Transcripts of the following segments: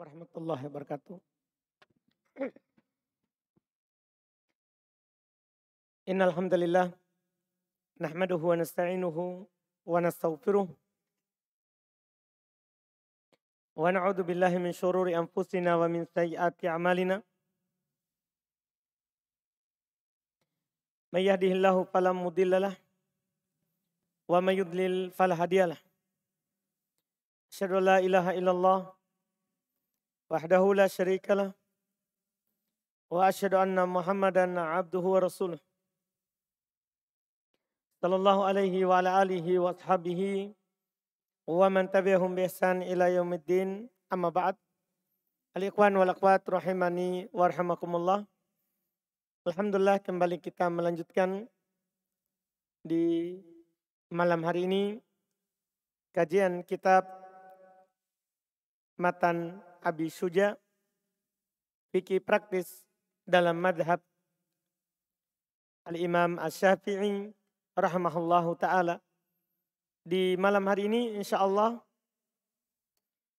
warahmatullahi wabarakatuh. Innal hamdalillah nahmaduhu wa nasta'inuhu wa nastaghfiruh wa na'udzu billahi min syururi anfusina wa min sayyiati a'malina. May yahdihillahu fala mudhillalah wa may yudlil fala hadiyalah. Asyhadu an la ilaha illallah wahdahu la syarikalah wa asyhadu anna Muhammadan abduhu wa rasuluh. Sallallahu alaihi wa ala alihi wa ashabihi wa man tabi'ahum bi ihsan ila yaumiddin. Amma ba'd. Al-ikhwan wal akhwat rahimani wa rahimakumullah. Alhamdulillah kembali kita melanjutkan di malam hari ini kajian kitab Matan Abi Syuja, fikih praktis dalam madhab Al-Imam Asy-Syafi'i rahimahullahu ta'ala. Di malam hari ini insya Allah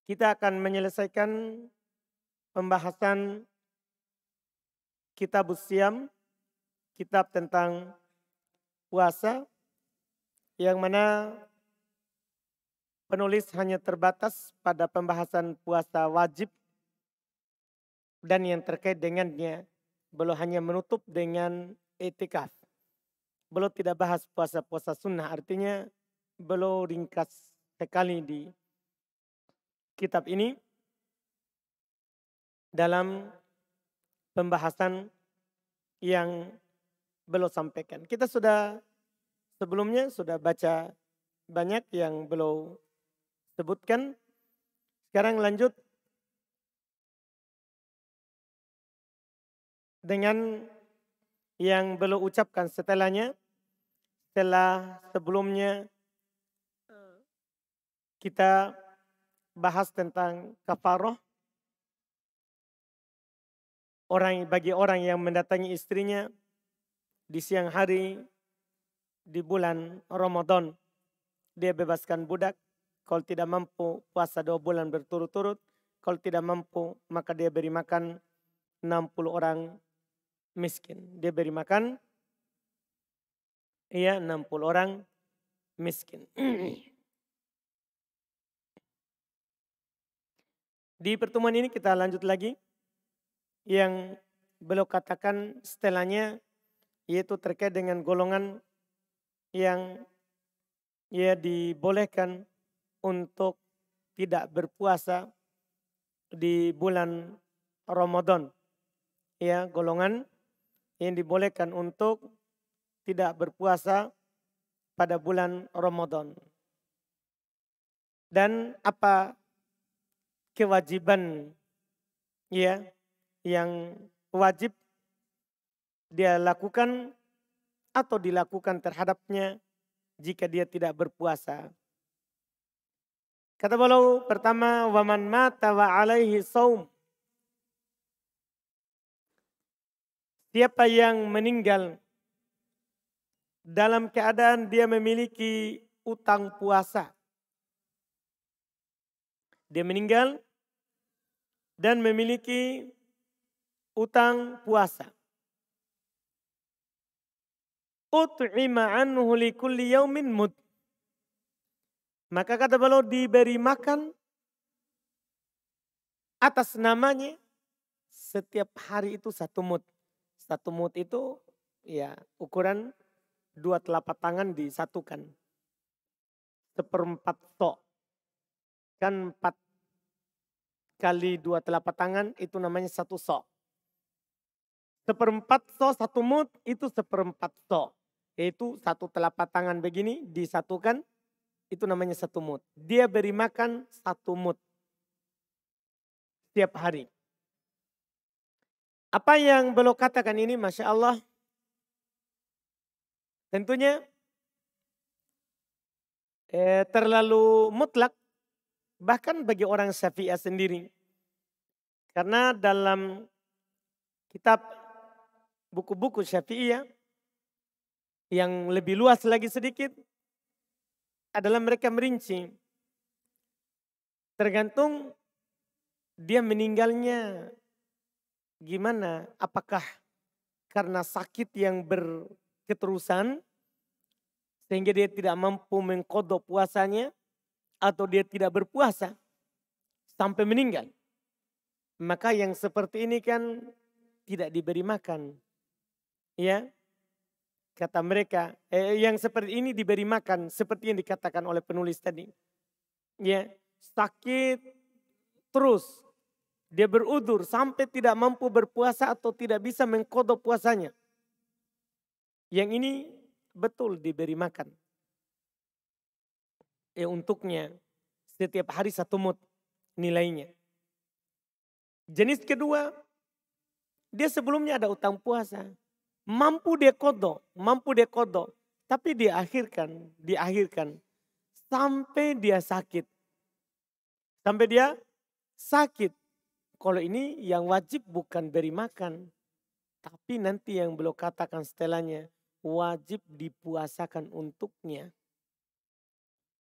kita akan menyelesaikan pembahasan Kitabus Syiyam, kitab tentang puasa, yang mana penulis hanya terbatas pada pembahasan puasa wajib dan yang terkait dengannya, belum hanya menutup dengan i'tikaf. Belum tidak bahas puasa-puasa sunnah, artinya belum ringkas sekali di kitab ini dalam pembahasan yang belum sampaikan. Kita sebelumnya sudah baca banyak yang belum sebutkan. Sekarang lanjut dengan yang belum ucapkan setelahnya. Setelah sebelumnya kita bahas tentang kafaroh. Bagi orang yang mendatangi istrinya di siang hari di bulan Ramadan, dia bebaskan budak. Kalau tidak mampu puasa 2 bulan berturut-turut. Kalau tidak mampu maka dia beri makan 60 orang miskin. Dia beri makan 60 orang miskin. Di pertemuan ini kita lanjut lagi. Yang beliau katakan setelahnya, yaitu terkait dengan golongan yang dibolehkan untuk tidak berpuasa di bulan Ramadan. Ya, golongan yang dibolehkan untuk tidak berpuasa pada bulan Ramadan. Dan apa kewajiban yang wajib dia lakukan atau dilakukan terhadapnya jika dia tidak berpuasa. Kata beliau pertama, waman mata wa alaihi saum. Siapa yang meninggal dalam keadaan dia memiliki utang puasa. Dia meninggal dan memiliki utang puasa. Ut'ima anhu likulli yaumin mud. Maka kata beliau diberi makan atas namanya setiap hari itu 1 mud. 1 mud itu ukuran 2 telapak tangan disatukan. 1/4 so. Kan 4 kali 2 telapak tangan itu namanya 1 so. 1/4 so 1 mud itu 1/4 so. Yaitu 1 telapak tangan begini disatukan, itu namanya 1 mud. Dia beri makan 1 mud setiap hari. Apa yang beliau katakan ini Masya Allah, tentunya terlalu mutlak bahkan bagi orang Syafi'iyah sendiri. Karena dalam kitab buku-buku Syafi'iyah yang lebih luas lagi sedikit adalah mereka merinci tergantung dia meninggalnya gimana? Apakah karena sakit yang berketerusan sehingga dia tidak mampu mengqadha puasanya, atau dia tidak berpuasa sampai meninggal? Maka yang seperti ini kan tidak diberi makan. Ya, kata mereka, yang seperti ini diberi makan seperti yang dikatakan oleh penulis tadi. Ya, sakit terus, dia berudzur sampai tidak mampu berpuasa atau tidak bisa mengqadha puasanya. Yang ini betul diberi makan. Untuknya setiap hari 1 mud nilainya. Jenis kedua, dia sebelumnya ada utang puasa. Mampu dia qadha, tapi diakhirkan sampai dia sakit. Sampai dia sakit. Kalau ini yang wajib bukan beri makan, tapi nanti yang beliau katakan setelahnya wajib dipuasakan untuknya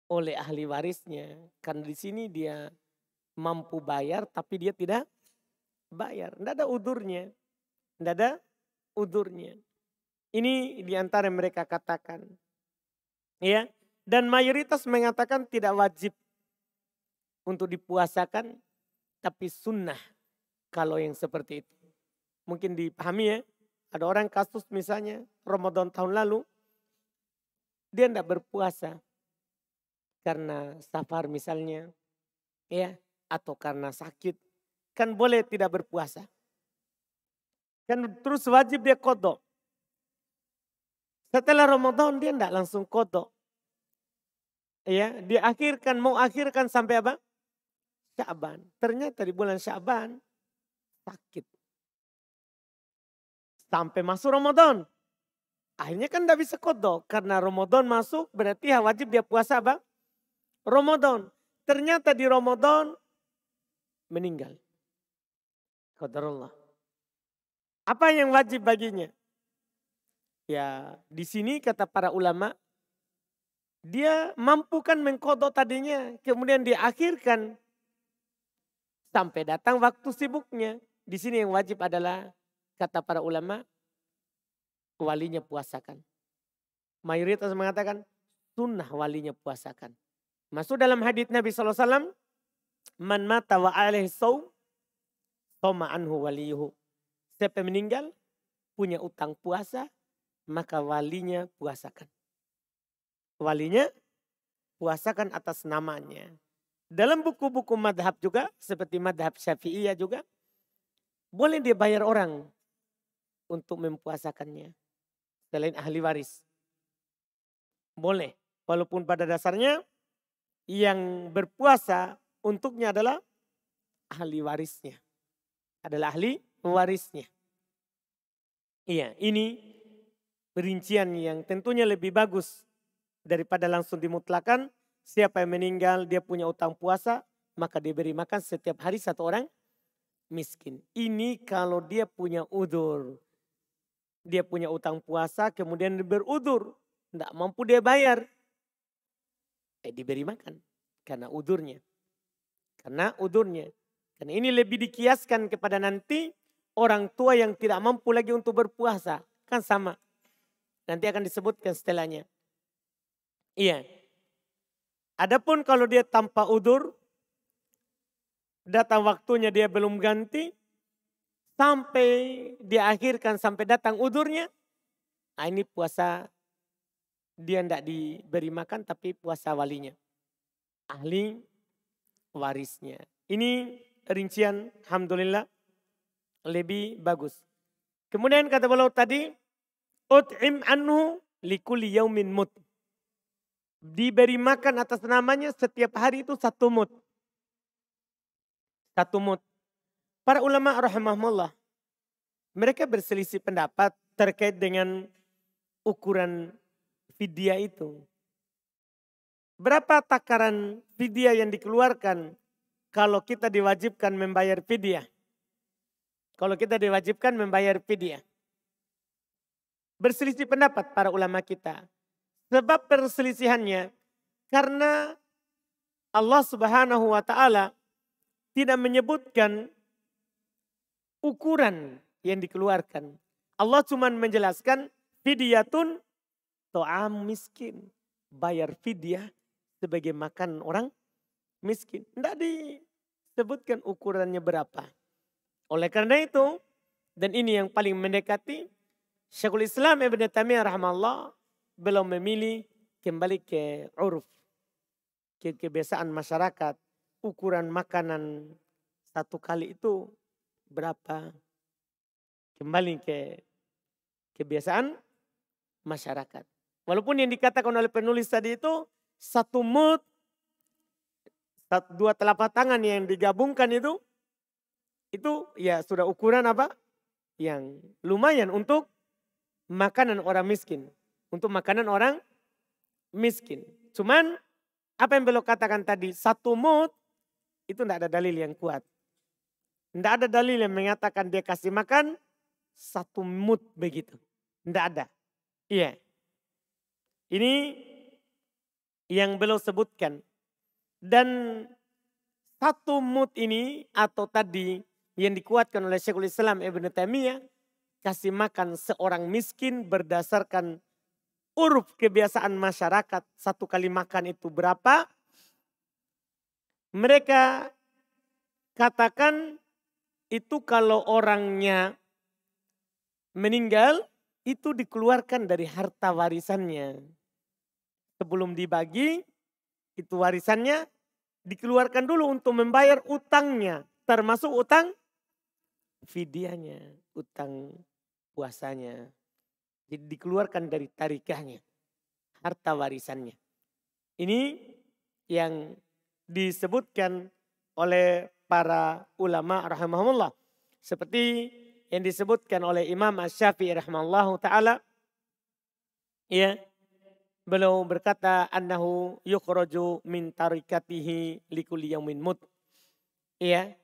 oleh ahli warisnya. Karena di sini dia mampu bayar tapi dia tidak bayar. Tidak ada udurnya. Ini diantara yang mereka katakan. Ya, dan mayoritas mengatakan tidak wajib untuk dipuasakan, tapi sunnah kalau yang seperti itu. Mungkin dipahami ya. Ada orang kasus misalnya Ramadan tahun lalu, dia tidak berpuasa karena safar misalnya, ya, atau karena sakit, kan boleh tidak berpuasa. Kan terus wajib dia qadha. Setelah Ramadan dia tidak langsung qadha. Ya, mau akhirkan sampai apa? Sya'ban. Ternyata di bulan Sya'ban sakit. Sampai masuk Ramadan. Akhirnya kan tidak bisa qadha. Karena Ramadan masuk berarti wajib dia puasa apa? Ramadan. Ternyata di Ramadan meninggal. Qadarullah. Apa yang wajib baginya? Ya, di sini kata para ulama, dia mampu kan mengqadha tadinya, kemudian diakhirkan sampai datang waktu sibuknya. Di sini yang wajib adalah kata para ulama, walinya puasakan. Mayoritas mengatakan sunnah walinya puasakan. Masuk dalam hadits Nabi SAW, man mata wa alaihi shaum, shoma anhu waliyuhu. Siapa meninggal punya utang puasa, maka walinya puasakan. Walinya puasakan atas namanya. Dalam buku-buku madhab juga, seperti madhab Syafi'iyah juga, boleh dia bayar orang untuk mempuasakannya. Selain ahli waris. Boleh. Walaupun pada dasarnya yang berpuasa untuknya adalah ahli warisnya. Adalah ahli warisnya. Iya, ini perincian yang tentunya lebih bagus daripada langsung dimutlakan. Siapa yang meninggal dia punya utang puasa, maka diberi makan setiap hari 1 orang miskin. Ini kalau dia punya udzur. Dia punya utang puasa kemudian berudzur, tidak mampu dia bayar. Diberi makan karena udzurnya. Karena ini lebih dikiaskan kepada nanti orang tua yang tidak mampu lagi untuk berpuasa. Kan sama. Nanti akan disebutkan setelahnya. Iya. Adapun kalau dia tanpa udzur, datang waktunya dia belum ganti, sampai diakhirkan sampai datang udzurnya, ini puasa dia tidak diberi makan tapi puasa walinya. Ahli warisnya. Ini rincian alhamdulillah lebih bagus. Kemudian kata beliau tadi, ut'im anhu likulli yaumin mud. Diberi makan atas namanya setiap hari itu 1 mud. 1 mud. Para ulama rahimahumullah, mereka berselisih pendapat terkait dengan ukuran fidyah itu. Berapa takaran fidyah yang dikeluarkan kalau kita diwajibkan membayar fidyah? Kalau kita diwajibkan membayar fidyah. Berselisih pendapat para ulama kita. Sebab perselisihannya karena Allah Subhanahu wa taala tidak menyebutkan ukuran yang dikeluarkan. Allah cuma menjelaskan fidyatun to'am miskin. Bayar fidyah sebagai makan orang miskin. Tidak disebutkan ukurannya berapa. Oleh karena itu, dan ini yang paling mendekati, Syekhul Islam Ibn Taimiyah rahimahullah belum memilih kembali ke uruf, ke kebiasaan masyarakat. Ukuran makanan satu kali itu berapa? Kembali ke kebiasaan masyarakat. Walaupun yang dikatakan oleh penulis tadi itu satu mud, dua telapak tangan yang digabungkan itu ya sudah ukuran apa? Yang lumayan untuk makanan orang miskin. Untuk makanan orang miskin. Cuman apa yang beliau katakan tadi, satu mud itu tidak ada dalil yang kuat. Tidak ada dalil yang mengatakan dia kasih makan satu mud begitu. Tidak ada. Iya. Ini yang beliau sebutkan. Dan satu mud ini atau tadi yang dikuatkan oleh Syekhul Islam Ibn Taimiyah, kasih makan seorang miskin berdasarkan uruf kebiasaan masyarakat, satu kali makan itu berapa? Mereka katakan itu kalau orangnya meninggal itu dikeluarkan dari harta warisannya. Sebelum dibagi itu warisannya dikeluarkan dulu untuk membayar utangnya. Termasuk utang fidyahnya, utang puasanya. Jadi dikeluarkan dari tarikahnya, harta warisannya. Ini yang disebutkan oleh para ulama rahimahumullah. Seperti yang disebutkan oleh Imam Asy-Syafi'i rahimahullahu ta'ala. Ya, beliau berkata annahu yukhraju min tarikatihi likulli yaumin mud. Ya,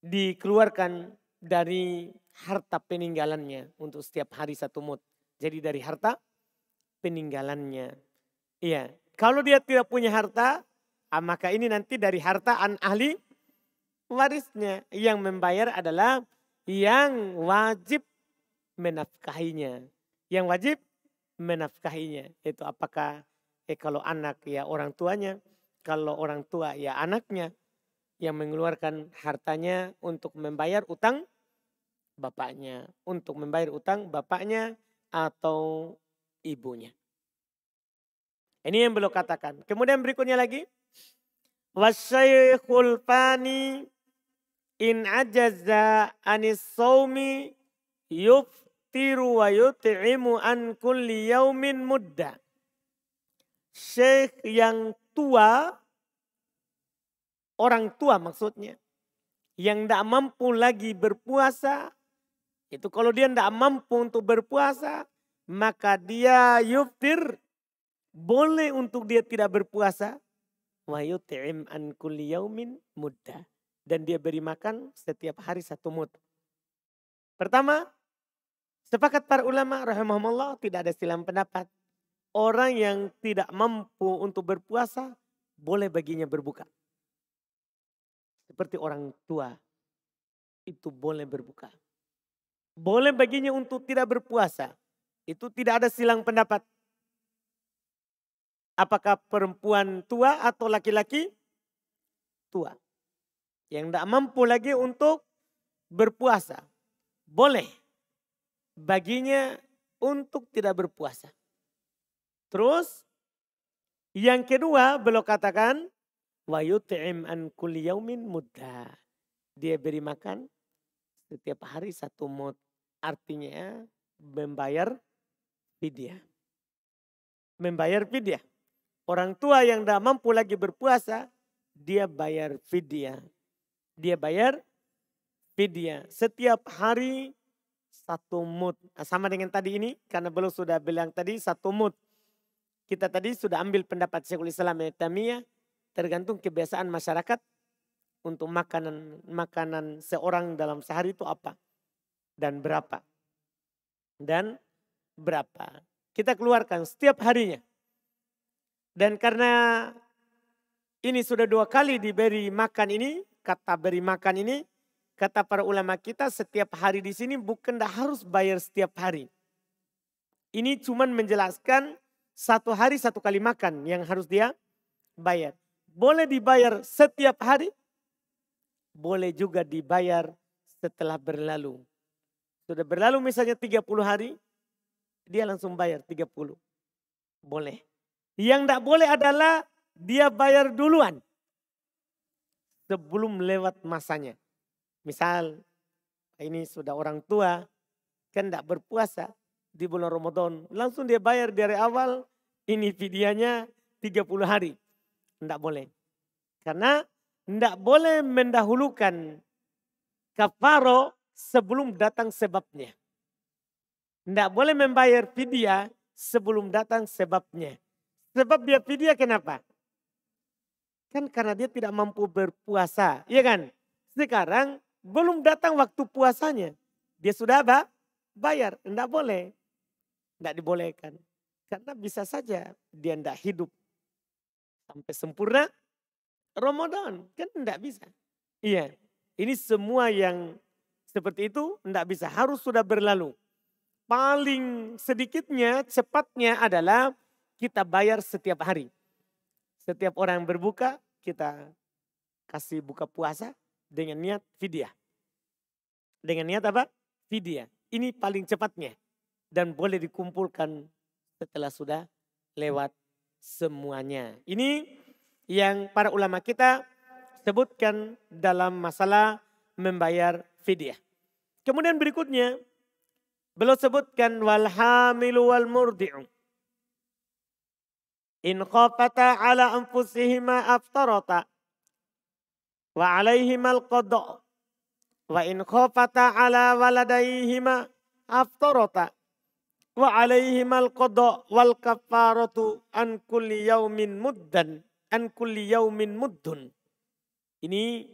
dikeluarkan dari harta peninggalannya untuk setiap hari satu mud. Jadi dari harta peninggalannya. Iya, kalau dia tidak punya harta, maka ini nanti dari harta ahli warisnya. Yang membayar adalah yang wajib menafkahinya. Yang wajib menafkahinya. Itu apakah kalau anak ya orang tuanya, kalau orang tua ya anaknya yang mengeluarkan hartanya untuk membayar utang bapaknya, untuk membayar utang bapaknya atau ibunya. Ini yang beliau katakan. Kemudian berikutnya lagi, wasyaikhul fani in ajaza anis saumi yuftiru wa yut'imu an kulli yaumin mudda. Syekh yang tua, orang tua maksudnya, yang tidak mampu lagi berpuasa, itu kalau dia tidak mampu untuk berpuasa, maka dia yuftir, boleh untuk dia tidak berpuasa. Wa yut'im an kulli yaumin mudda. Dan dia beri makan setiap hari satu mud. Pertama, sepakat para ulama rahimahumullah tidak ada silang pendapat. Orang yang tidak mampu untuk berpuasa, boleh baginya berbuka. Seperti orang tua, itu boleh berbuka. Boleh baginya untuk tidak berpuasa. Itu tidak ada silang pendapat. Apakah perempuan tua atau laki-laki tua. Yang tidak mampu lagi untuk berpuasa. Boleh baginya untuk tidak berpuasa. Terus yang kedua beliau katakan, wa yut'im an kulli yaumin mudda. Dia beri makan setiap hari satu mud. Artinya membayar fidyah. Membayar fidyah. Orang tua yang tidak mampu lagi berpuasa, dia bayar fidyah. Dia bayar fidyah. Setiap hari satu mud. Sama dengan tadi ini, karena belum sudah bilang tadi satu mud. Kita tadi sudah ambil pendapat Syekhul Islam Ibn Taimiyah, tergantung kebiasaan masyarakat untuk makanan seorang dalam sehari itu apa dan berapa. Dan berapa. Kita keluarkan setiap harinya. Dan karena ini sudah 2 kali diberi makan ini, kata beri makan ini, kata para ulama kita setiap hari di sini bukan harus bayar setiap hari. Ini cuman menjelaskan 1 hari 1 kali makan yang harus dia bayar. Boleh dibayar setiap hari, boleh juga dibayar setelah berlalu. Sudah berlalu misalnya 30 hari, dia langsung bayar 30. Boleh. Yang tidak boleh adalah dia bayar duluan sebelum lewat masanya. Misal ini sudah orang tua kan tidak berpuasa di bulan Ramadan. Langsung dia bayar dari awal, ini fidyahnya 30 hari. Tidak boleh. Karena tidak boleh mendahulukan kafaro sebelum datang sebabnya. Tidak boleh membayar fidyah sebelum datang sebabnya. Sebab dia fidyah kenapa? Kan karena dia tidak mampu berpuasa. Iya kan? Sekarang belum datang waktu puasanya. Dia sudah bayar. Tidak boleh. Tidak dibolehkan. Karena bisa saja dia tidak hidup sampai sempurna Ramadan. Kan tidak bisa. Iya. Ini semua yang seperti itu tidak bisa. Harus sudah berlalu. Paling sedikitnya, cepatnya adalah kita bayar setiap hari. Setiap orang berbuka, kita kasih buka puasa dengan niat fidyah. Dengan niat apa? Fidyah. Ini paling cepatnya. Dan boleh dikumpulkan setelah sudah lewat semuanya. Ini yang para ulama kita sebutkan dalam masalah membayar fidyah. Kemudian berikutnya, beliau sebutkan wal hamilu wal murdi'u in khafata ala anfusihima aftarata wa alaihima al-qada' wa in khafata ala waladayhima aftarata wa alaihima al-qada' wal kafaratu an kulli yaumin muddun. Ini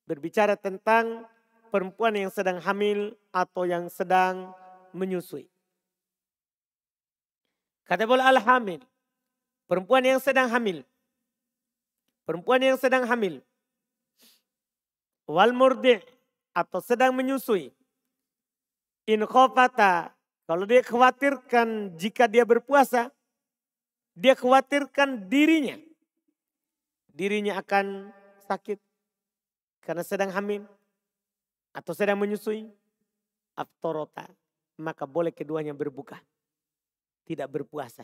berbicara tentang perempuan yang sedang hamil atau yang sedang menyusui. Kata bola al-hamil. Perempuan yang sedang hamil. Perempuan yang sedang hamil. Wal murdi' atau sedang menyusui. In khafata. Kalau dia khawatirkan jika dia berpuasa. Dia khawatirkan dirinya. Dirinya akan sakit. Karena sedang hamil. Atau sedang menyusui. Aftarota. Maka boleh keduanya berbuka. Tidak berpuasa.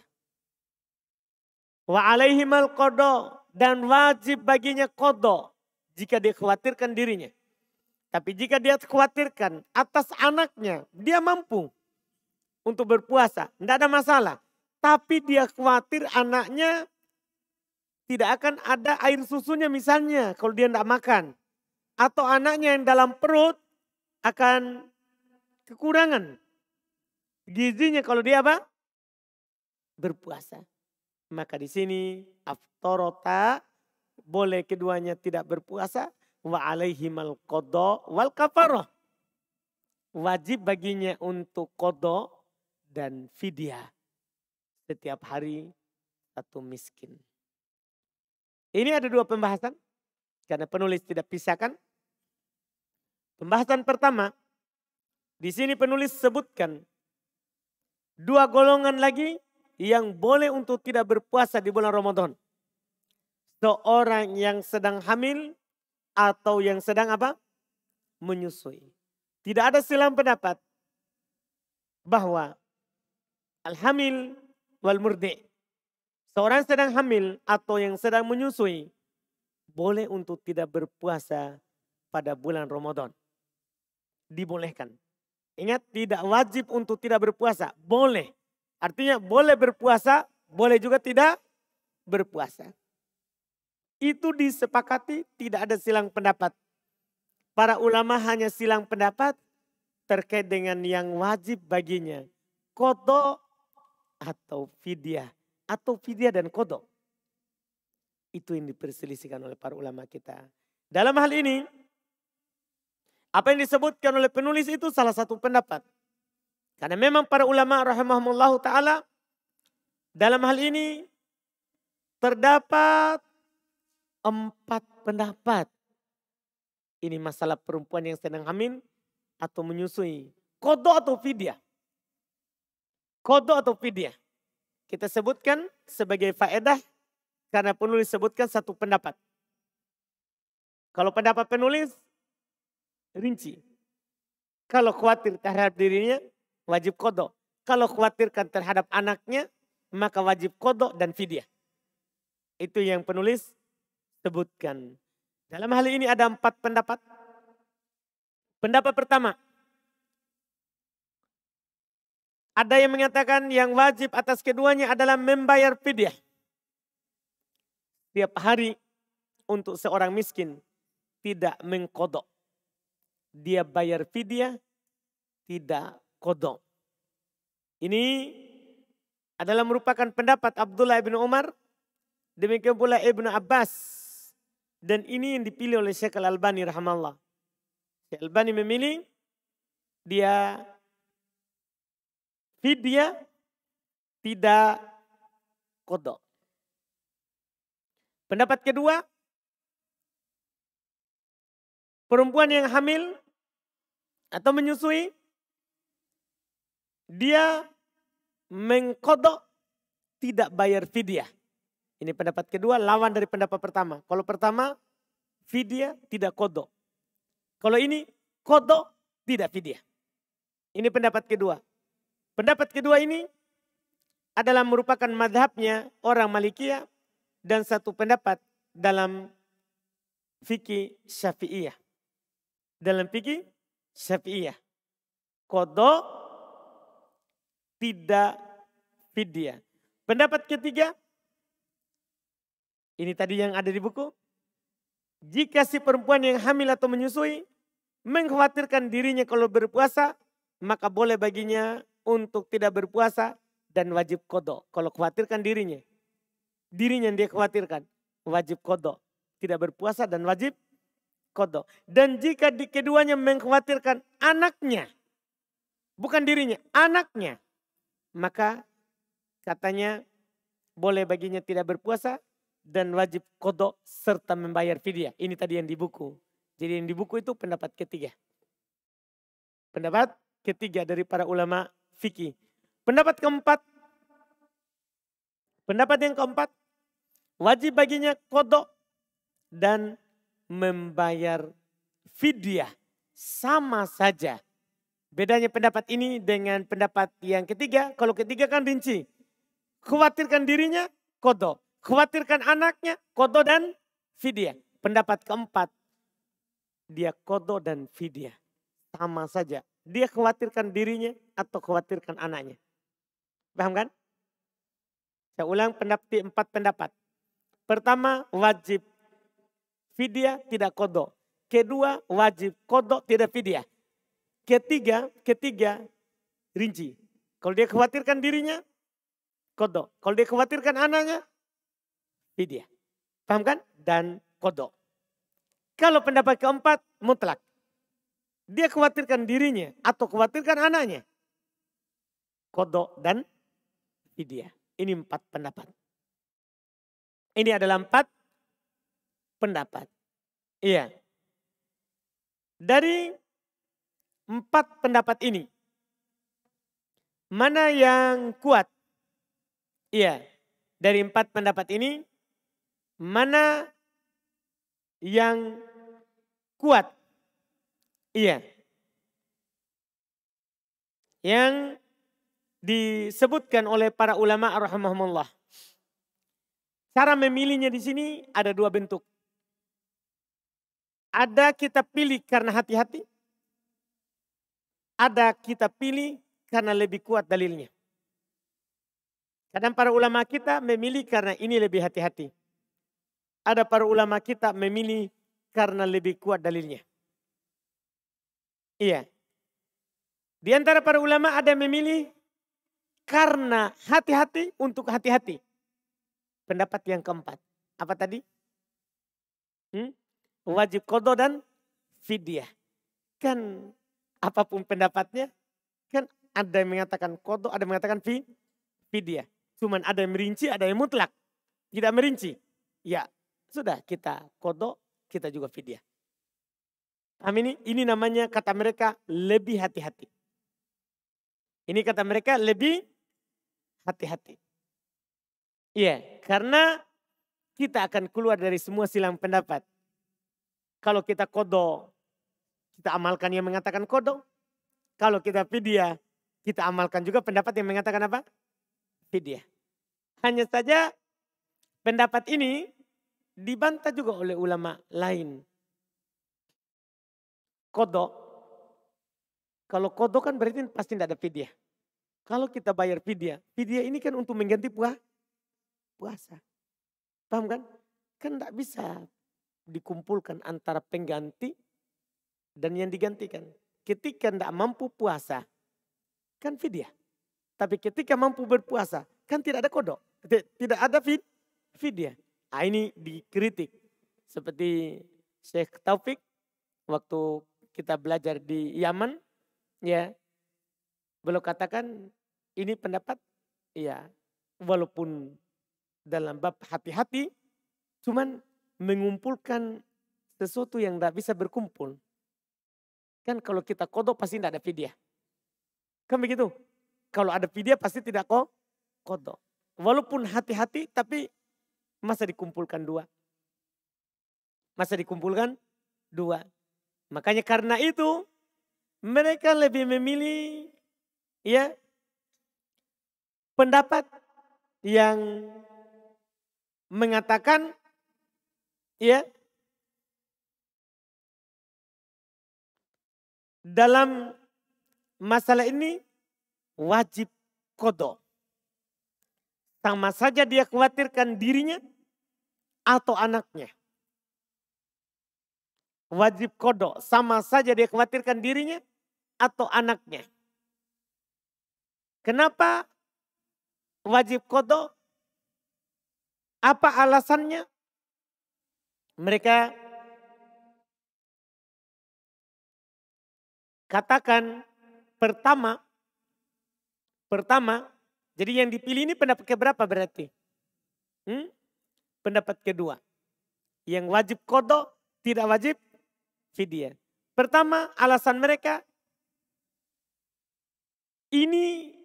Wa alaihimal qada, dan wajib baginya qada jika dia khawatirkan dirinya. Tapi jika dia khawatirkan atas anaknya, dia mampu untuk berpuasa, tidak ada masalah. Tapi dia khawatir anaknya tidak akan ada air susunya misalnya kalau dia tidak makan. Atau anaknya yang dalam perut akan kekurangan gizinya kalau dia berpuasa. Maka di sini aftarota boleh keduanya tidak berpuasa wa alaihimal qada wal kafarah. Wajib baginya untuk qada dan fidyah. Setiap hari satu miskin. Ini ada 2 pembahasan karena penulis tidak pisahkan. Pembahasan pertama, di sini penulis sebutkan 2 golongan lagi yang boleh untuk tidak berpuasa di bulan Ramadan. Seorang yang sedang hamil atau yang sedang menyusui. Tidak ada silang pendapat bahwa al-hamil wal murdi'. Seorang sedang hamil atau yang sedang menyusui boleh untuk tidak berpuasa pada bulan Ramadan. Dibolehkan. Ingat, tidak wajib untuk tidak berpuasa. Boleh. Artinya boleh berpuasa, boleh juga tidak berpuasa. Itu disepakati, tidak ada silang pendapat. Para ulama hanya silang pendapat terkait dengan yang wajib baginya. Qada atau fidyah. Atau fidyah dan qada. Itu yang diperselisihkan oleh para ulama kita. Dalam hal ini, apa yang disebutkan oleh penulis itu salah satu pendapat. Karena memang para ulama rahimahumullah ta'ala dalam hal ini terdapat 4 pendapat Ini masalah perempuan yang sedang hamil atau menyusui. Qadha atau fidyah? Qadha atau fidyah? Kita sebutkan sebagai faedah karena penulis sebutkan satu pendapat. Kalau pendapat penulis rinci. Kalau khawatir terhadap dirinya wajib qadha. Kalau khawatirkan terhadap anaknya maka wajib qadha dan fidyah. Itu yang penulis sebutkan. Dalam hal ini ada 4 pendapat. Pendapat pertama. Ada yang mengatakan yang wajib atas keduanya adalah membayar fidyah. Tiap hari untuk seorang miskin tidak mengqadha. Dia bayar fidyah, tidak qadha. Ini adalah merupakan pendapat Abdullah bin Umar, demikian pula Ibnu Abbas. Dan ini yang dipilih oleh Syekh Al-Albani rahimahullah. Syekh Al-Albani memilih dia fidyah tidak qadha. Pendapat kedua, perempuan yang hamil atau menyusui, dia mengqadha tidak bayar fidyah. Ini pendapat kedua lawan dari pendapat pertama. Kalau pertama fidyah tidak qadha. Kalau ini qadha tidak fidyah. Ini pendapat kedua. Pendapat kedua ini adalah merupakan madhabnya orang Malikiyah dan satu pendapat dalam fikih Syafi'iyah. Dalam fikih Syafi'iyah. Qadha tidak fidyah. Pendapat ketiga, ini tadi yang ada di buku. Jika si perempuan yang hamil atau menyusui mengkhawatirkan dirinya kalau berpuasa, maka boleh baginya untuk tidak berpuasa dan wajib qadha. Kalau khawatirkan dirinya yang dia khawatirkan, wajib qadha. Tidak berpuasa dan wajib qadha. Dan jika di keduanya mengkhawatirkan anaknya, bukan dirinya, anaknya, maka katanya boleh baginya tidak berpuasa dan wajib qadha serta membayar fidyah. Ini tadi yang di buku. Jadi yang di buku itu pendapat ketiga. Pendapat ketiga dari para ulama fikih. Pendapat yang keempat, wajib baginya qadha dan membayar fidyah. Sama saja. Bedanya pendapat ini dengan pendapat yang ketiga. Kalau ketiga kan rinci. Khawatirkan dirinya, qadha. Khawatirkan anaknya, qadha dan fidyah. Pendapat keempat, dia qadha dan fidyah. Sama saja. Dia khawatirkan dirinya atau khawatirkan anaknya. Paham kan? Saya ulang empat pendapat. Pertama, wajib fidyah tidak qadha. Kedua, wajib qadha tidak fidyah. Ketiga rinci. Kalau dia khawatirkan dirinya, qadha. Kalau dia khawatirkan anaknya, fidyah. Paham kan? Dan qadha. Kalau pendapat keempat, mutlak. Dia khawatirkan dirinya atau khawatirkan anaknya, qadha dan fidyah. Ini 4 pendapat. Ini adalah 4 pendapat. Iya. Dari 4 pendapat ini, mana yang kuat? Iya. Dari 4 pendapat ini, mana yang kuat? Iya. Yang disebutkan oleh para ulama rahimahumullah. Cara memilihnya di sini ada 2 bentuk. Ada kita pilih karena hati-hati. Ada kita pilih karena lebih kuat dalilnya. Kadang para ulama kita memilih karena ini lebih hati-hati. Ada para ulama kita memilih karena lebih kuat dalilnya. Iya. Di antara para ulama ada yang memilih karena hati-hati untuk hati-hati. Pendapat yang keempat. Apa tadi? Wajib qadha dan fidyah. Kan apapun pendapatnya, kan ada yang mengatakan qadha, ada yang mengatakan fidyah. Cuman ada yang merinci, ada yang mutlak. Tidak merinci. Ya sudah kita qadha, kita juga fidyah. Paham ini? Ini namanya kata mereka lebih hati-hati. Ini kata mereka lebih hati-hati. Iya, karena kita akan keluar dari semua silang pendapat. Kalau kita kodo, kita amalkan yang mengatakan kodo. Kalau kita fidyah, kita amalkan juga pendapat yang mengatakan apa? Fidyah. Hanya saja pendapat ini dibantah juga oleh ulama lain. Kodo, kalau kodo kan berarti pasti tidak ada fidyah. Kalau kita bayar fidyah, fidyah ini kan untuk mengganti puasa. Paham kan? Kan tidak bisa dikumpulkan antara pengganti dan yang digantikan. Ketika tidak mampu puasa, kan fidyah. Tapi ketika mampu berpuasa, kan tidak ada kodok. Tidak ada fidyah. Nah, ini dikritik. Seperti Syekh Taufik, waktu kita belajar di Yaman, ya, beliau katakan ini pendapat, ya, walaupun dalam bab hati-hati, cuman mengumpulkan sesuatu yang tidak bisa berkumpul. Kan kalau kita kodok pasti tidak ada fidyah. Kan begitu? Kalau ada fidyah pasti tidak kodok. Walaupun hati-hati tapi masa dikumpulkan dua. Masa dikumpulkan dua. Makanya karena itu mereka lebih memilih, ya, pendapat yang mengatakan, ya, dalam masalah ini wajib kodok. Sama saja dia khawatirkan dirinya atau anaknya. Wajib kodok, sama saja dia khawatirkan dirinya atau anaknya. Kenapa wajib kodok? Apa alasannya? Mereka katakan pertama, jadi yang dipilih ini pendapat keberapa berarti? Pendapat kedua. Yang wajib kodok, tidak wajib fidyah. Pertama, alasan mereka, ini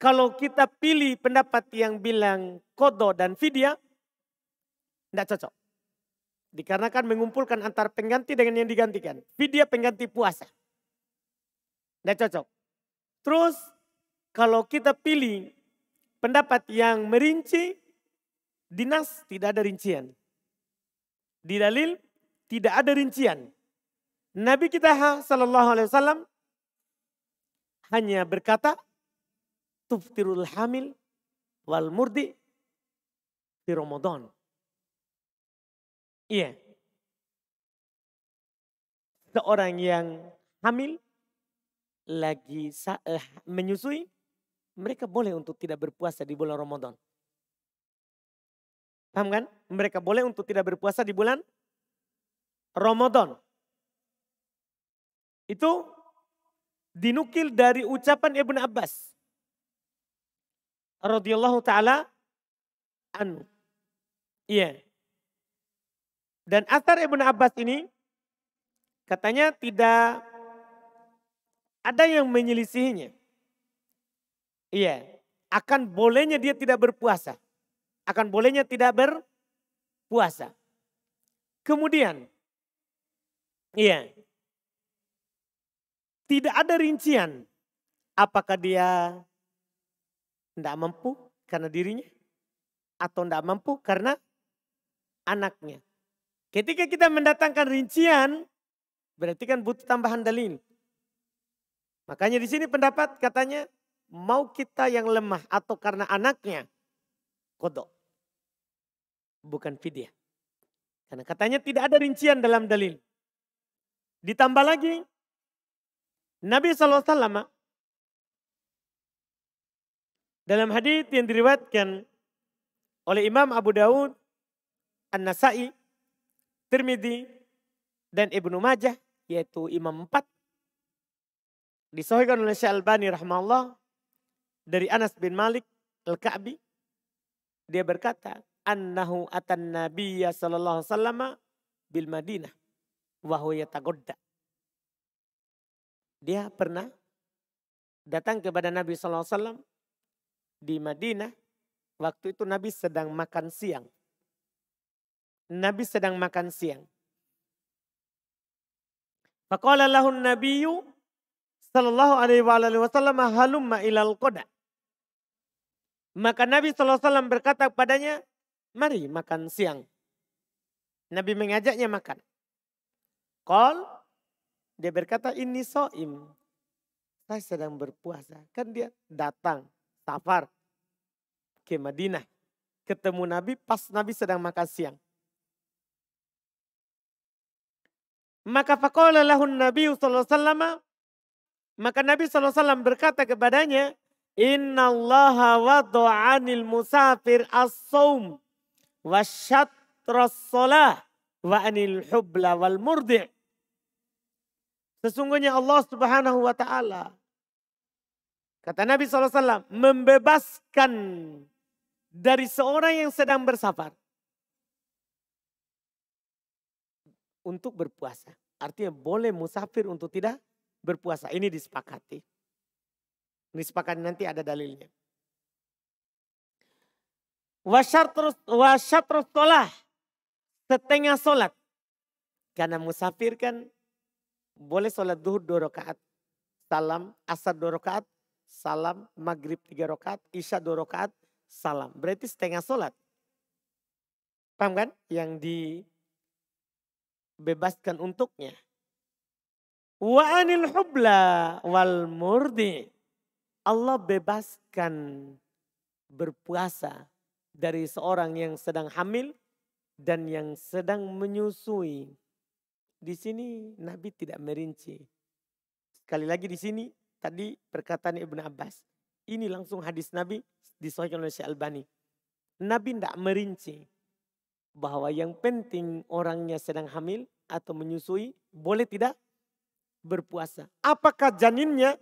kalau kita pilih pendapat yang bilang kodok dan fidyah, tidak cocok. Dikarenakan mengumpulkan antara pengganti dengan yang digantikan. Fidyah pengganti puasa. Tidak cocok. Terus kalau kita pilih pendapat yang merinci, di nas tidak ada rincian. Di dalil tidak ada rincian. Nabi kita SAW hanya berkata, tuftirul hamil wal murdi di Ramadan. Iya. Seorang yang hamil lagi menyusui, mereka boleh untuk tidak berpuasa di bulan Ramadan. Paham kan? Mereka boleh untuk tidak berpuasa di bulan Ramadan. Itu dinukil dari ucapan Ibnu Abbas radhiyallahu taala anhu. Iya. Dan athar Ibnu Abbas ini katanya tidak ada yang menyelisihinya. Iya, akan bolehnya dia tidak berpuasa. Akan bolehnya tidak berpuasa. Kemudian, iya, tidak ada rincian. Apakah dia tidak mampu karena dirinya atau tidak mampu karena anaknya. Ketika kita mendatangkan rincian, berarti kan butuh tambahan dalil. Makanya di sini pendapat katanya, mau kita yang lemah atau karena anaknya, kodok. Bukan fidyah. Karena katanya tidak ada rincian dalam dalil. Ditambah lagi, Nabi SAW dalam hadis yang diriwayatkan oleh Imam Abu Daud, An-Nasai, Tirmidzi, dan Ibnu Majah, yaitu Imam 4, disahihkan oleh Syekh Albani rahimahullah dari Anas bin Malik Al-Ka'bi, dia berkata, annahu atan nabiyya sallallahu alaihi wasallam bil Madinah. wa huwa yatagodda. Dia pernah datang kepada Nabi SAW di Madinah. Waktu itu Nabi sedang makan siang. Nabi sedang makan siang. Faqala lahun nabiyyu sallallahu alaihi wasallam halumma ilal qoda. Maka Nabi SAW berkata kepadanya, mari makan siang. Nabi mengajaknya makan. Dia berkata, ini so'im. Saya sedang berpuasa. Kan dia datang, safar ke Madinah. Ketemu Nabi pas Nabi sedang makan siang. Maka faqala lahun Nabi sallallahu alaihi wasallam, maka Nabi SAW berkata kepadanya, innallaha wada'anil musafir as-saum wa syatras shalah wa anil hubla wal murdi'. Sesungguhnya Allah Subhanahu wa taala, kata Nabi SAW, membebaskan dari seorang yang sedang bersafar untuk berpuasa. Artinya boleh musafir untuk tidak berpuasa. Ini disepakati. Disepakati, nanti ada dalilnya. Wasyatrus sholah, setengah sholat. Karena musafir kan boleh sholat duhur 2 rakaat, salam, asar 2 rakaat, salam, maghrib 3 rakaat, isya 2 rakaat, salam. Berarti setengah sholat. Paham kan? Yang dibebaskan untuknya. Wa anil hubla wal murdi. Allah bebaskan berpuasa dari seorang yang sedang hamil dan yang sedang menyusui. Di sini Nabi tidak merinci. Sekali lagi di sini tadi perkataan Ibnu Abbas. Ini langsung hadis Nabi disahihkan oleh Syekh Albani. Nabi tidak merinci bahwa yang penting orangnya sedang hamil atau menyusui boleh tidak berpuasa. Apakah janinnya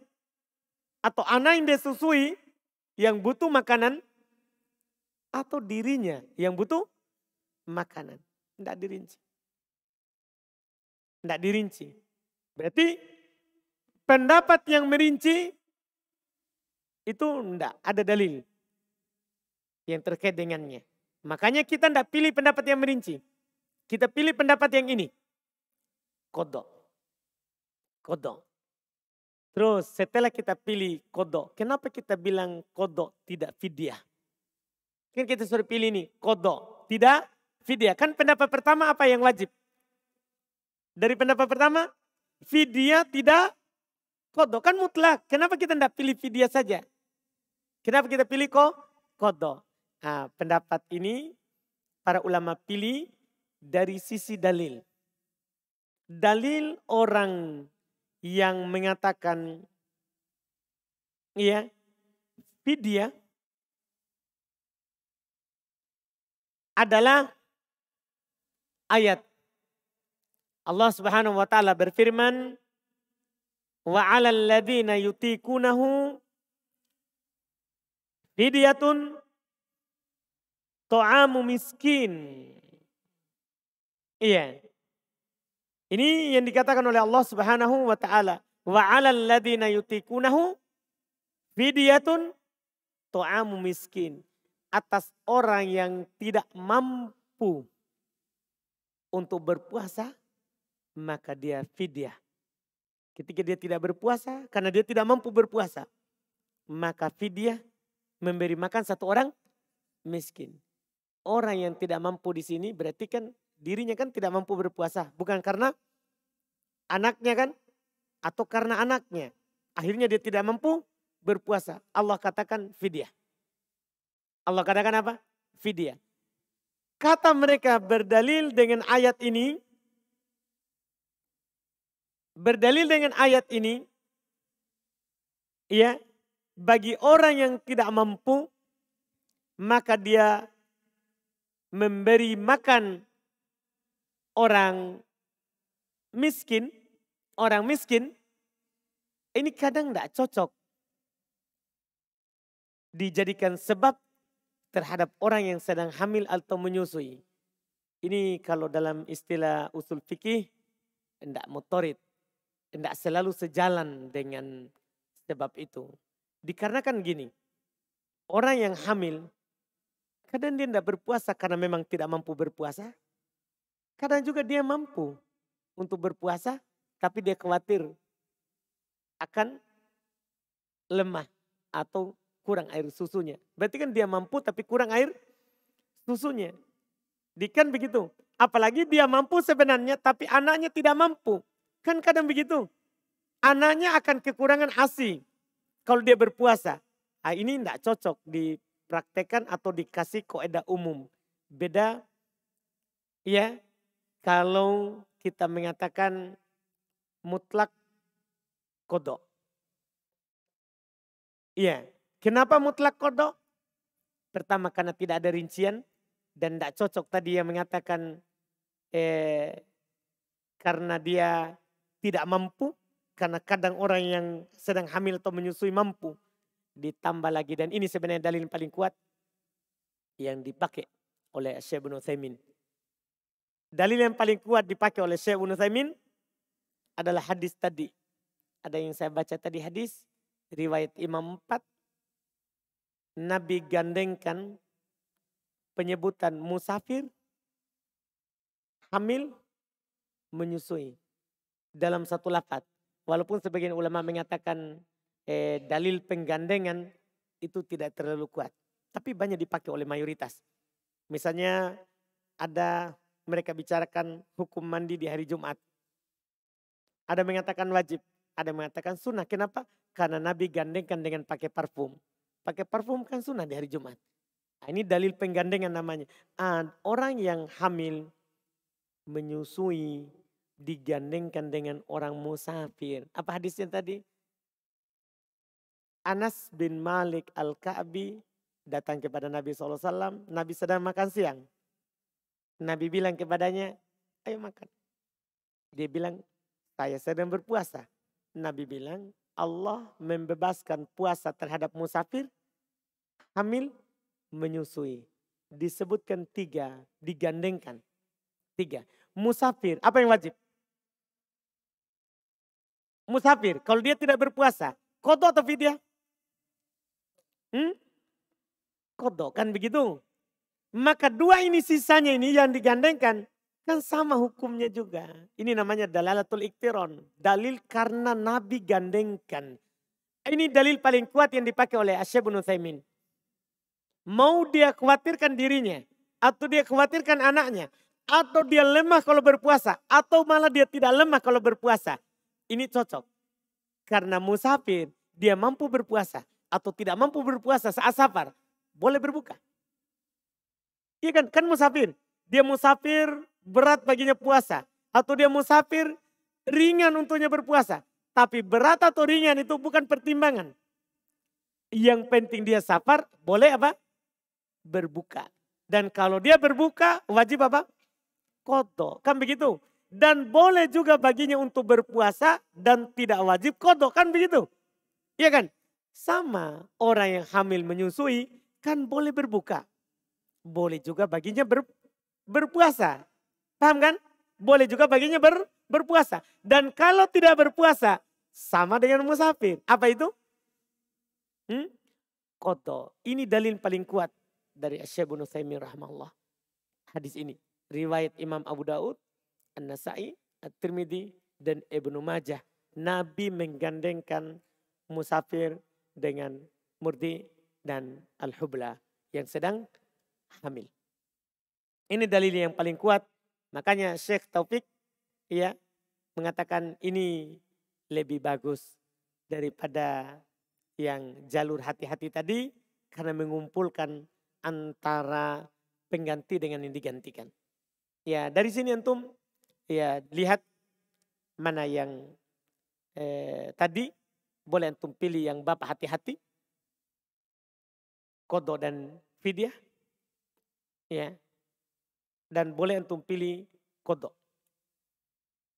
atau anak yang dia susui yang butuh makanan atau dirinya yang butuh makanan. Tidak dirinci. Tidak dirinci. Berarti pendapat yang merinci itu tidak ada dalil yang terkait dengannya. Makanya kita tidak pilih pendapat yang merinci. Kita pilih pendapat yang ini. Qadha. Terus setelah kita pilih qadha, kenapa kita bilang qadha tidak fidyah? Kan kita suruh pilih ini, qadha tidak fidyah. Kan pendapat pertama apa yang wajib? Dari pendapat pertama, fidyah tidak qadha. Kan mutlak. Kenapa kita tidak pilih fidyah saja? Kenapa kita pilih qadha? Nah, pendapat ini para ulama pilih dari sisi dalil. Dalil orang yang mengatakan fidyah adalah ayat Allah Subhanahu wa taala berfirman, wa 'alal ladzina yutiqunahu fidyatun ta'amu miskin. Iya. Ini yang dikatakan oleh Allah Subhanahu wa taala, wa 'alal ladzina yutiqunahu fidyatun ta'amu miskin. Atas orang yang tidak mampu untuk berpuasa, maka dia fidyah. Ketika dia tidak berpuasa, karena dia tidak mampu berpuasa, maka fidyah memberi makan satu orang miskin. Orang yang tidak mampu di sini berarti kan dirinya kan tidak mampu berpuasa. Bukan karena anaknya kan, atau karena anaknya. Akhirnya dia tidak mampu berpuasa. Allah katakan fidyah. Allah katakan apa? Fidyah. Kata mereka berdalil dengan ayat ini. Berdalil dengan ayat ini, ya, bagi orang yang tidak mampu, maka dia memberi makan orang miskin, ini kadang tidak cocok dijadikan sebab terhadap orang yang sedang hamil atau menyusui. Ini kalau dalam istilah usul fikih tidak motorit, tidak selalu sejalan dengan sebab itu. Dikarenakan gini, orang yang hamil, kadang dia tidak berpuasa karena memang tidak mampu berpuasa. Kadang juga dia mampu untuk berpuasa, tapi dia khawatir akan lemah atau kurang air susunya. Berarti kan dia mampu tapi kurang air susunya. Kan begitu. Apalagi dia mampu sebenarnya tapi anaknya tidak mampu. Kan kadang begitu. Anaknya akan kekurangan ASI kalau dia berpuasa. Nah, ini tidak cocok dipraktekkan atau dikasih kaidah umum. Beda ya kalau kita mengatakan mutlak kodok. Iya. Kenapa mutlak kodok? Pertama karena tidak ada rincian dan tidak cocok tadi yang mengatakan karena dia tidak mampu. Karena kadang orang yang sedang hamil atau menyusui mampu. Ditambah lagi dan ini sebenarnya dalil paling kuat yang dipakai oleh Syekh Ibnu Utsaimin. Dalil yang paling kuat dipakai oleh Syekh Ibnu Utsaimin adalah hadis tadi. Ada yang saya baca tadi hadis riwayat Imam 4. Nabi gandengkan penyebutan musafir, hamil, menyusui dalam satu lafaz. Walaupun sebagian ulama mengatakan dalil penggandengan itu tidak terlalu kuat. Tapi banyak dipakai oleh mayoritas. Misalnya ada mereka bicarakan hukum mandi di hari Jumat. Ada mengatakan wajib, ada mengatakan sunnah. Kenapa? Karena Nabi gandengkan dengan pakai parfum. Pakai parfum kan sunnah di hari Jumat. Nah, ini dalil penggandengan namanya. Orang yang hamil, menyusui, digandengkan dengan orang musafir. Apa hadisnya tadi? Anas bin Malik Al-Ka'bi datang kepada Nabi SAW. Nabi sedang makan siang. Nabi bilang kepadanya, ayo makan. Dia bilang, saya sedang berpuasa. Nabi bilang, Allah membebaskan puasa terhadap musafir, hamil, menyusui. Disebutkan 3, digandengkan. 3. Musafir, apa yang wajib? Musafir, kalau dia tidak berpuasa, qada atau fidyah? Qada, kan begitu. Maka 2 ini sisanya ini yang digandengkan, kan sama hukumnya juga. Ini namanya dalalatul iktiron. Dalil karena Nabi gandengkan. Ini dalil paling kuat yang dipakai oleh Syekh Ibnu Utsaimin. Mau dia khawatirkan dirinya, atau dia khawatirkan anaknya, atau dia lemah kalau berpuasa, atau malah dia tidak lemah kalau berpuasa. Ini cocok. Karena musafir, dia mampu berpuasa atau tidak mampu berpuasa saat safar, boleh berbuka. Iya kan? Kan musafir. Dia musafir berat baginya puasa. Atau dia musafir ringan untuknya berpuasa. Tapi berat atau ringan itu bukan pertimbangan. Yang penting dia safar, boleh apa? Berbuka. Dan kalau dia berbuka, wajib apa? Qada. Kan begitu? Dan boleh juga baginya untuk berpuasa dan tidak wajib qada. Kan begitu? Iya kan? Sama orang yang hamil menyusui kan boleh berbuka. Boleh juga baginya berpuasa. Paham kan? Boleh juga baginya berpuasa. Dan kalau tidak berpuasa sama dengan musafir. Apa itu? Qada. Ini dalil paling kuat dari Syekh Ibnu Utsaimin rahimahullah. Hadis ini. Riwayat Imam Abu Daud, An-Nasa'i, At-Tirmidzi, dan Ibnu Majah. Nabi menggandengkan musafir dengan murdi dan al-hubla yang sedang hamil. Ini dalil yang paling kuat. Makanya Syekh Taufik ya mengatakan ini lebih bagus daripada yang jalur hati-hati tadi karena mengumpulkan antara pengganti dengan yang digantikan. Ya dari sini antum ya lihat mana yang tadi boleh antum pilih yang bapak hati-hati, qada dan fidyah, ya, dan boleh antum pilih qada.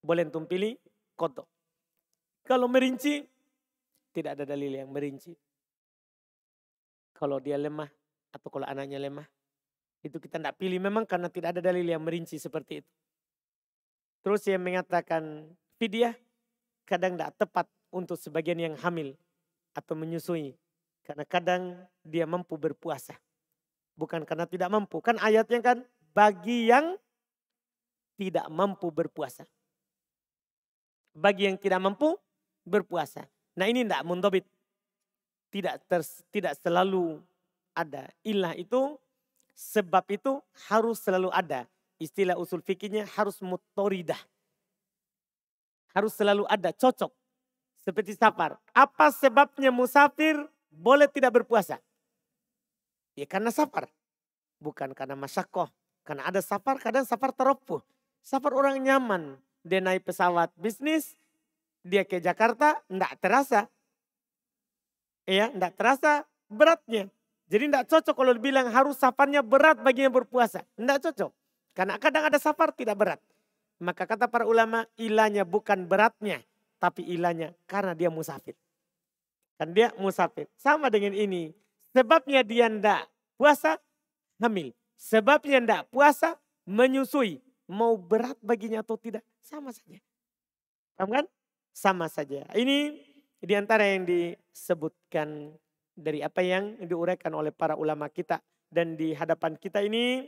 Boleh antum pilih qada. Kalau merinci tidak ada dalil yang merinci. Kalau dia lemah atau kalau anaknya lemah, itu kita tidak pilih memang karena tidak ada dalil yang merinci seperti itu. Terus yang mengatakan fidyah kadang tidak tepat untuk sebagian yang hamil atau menyusui. Karena kadang dia mampu berpuasa. Bukan karena tidak mampu. Kan ayatnya kan bagi yang tidak mampu berpuasa. Bagi yang tidak mampu berpuasa. Nah ini tidak mundhabit. Tidak selalu ada. Ilah itu, sebab itu harus selalu ada. Istilah usul fikihnya harus mutoridah. Harus selalu ada, cocok. Seperti safar. Apa sebabnya musafir boleh tidak berpuasa? Ya karena safar. Bukan karena masyakoh. Karena ada safar, kadang safar teropuh. Safar orang nyaman. Dia naik pesawat bisnis, dia ke Jakarta, enggak terasa. Ya, enggak terasa beratnya. Jadi enggak cocok kalau dibilang harus safarnya berat bagi yang berpuasa. Enggak cocok. Karena kadang ada safar tidak berat. Maka kata para ulama, ilahnya bukan beratnya, tapi ilahnya karena dia musafir. Kan dia musafir. Sama dengan ini. Sebabnya dia enggak puasa, hamil. Sebabnya enggak puasa, menyusui. Mau berat baginya atau tidak, sama saja. Paham kan? Sama saja. Ini diantara yang disebutkan dari apa yang diuraikan oleh para ulama kita. Dan di hadapan kita ini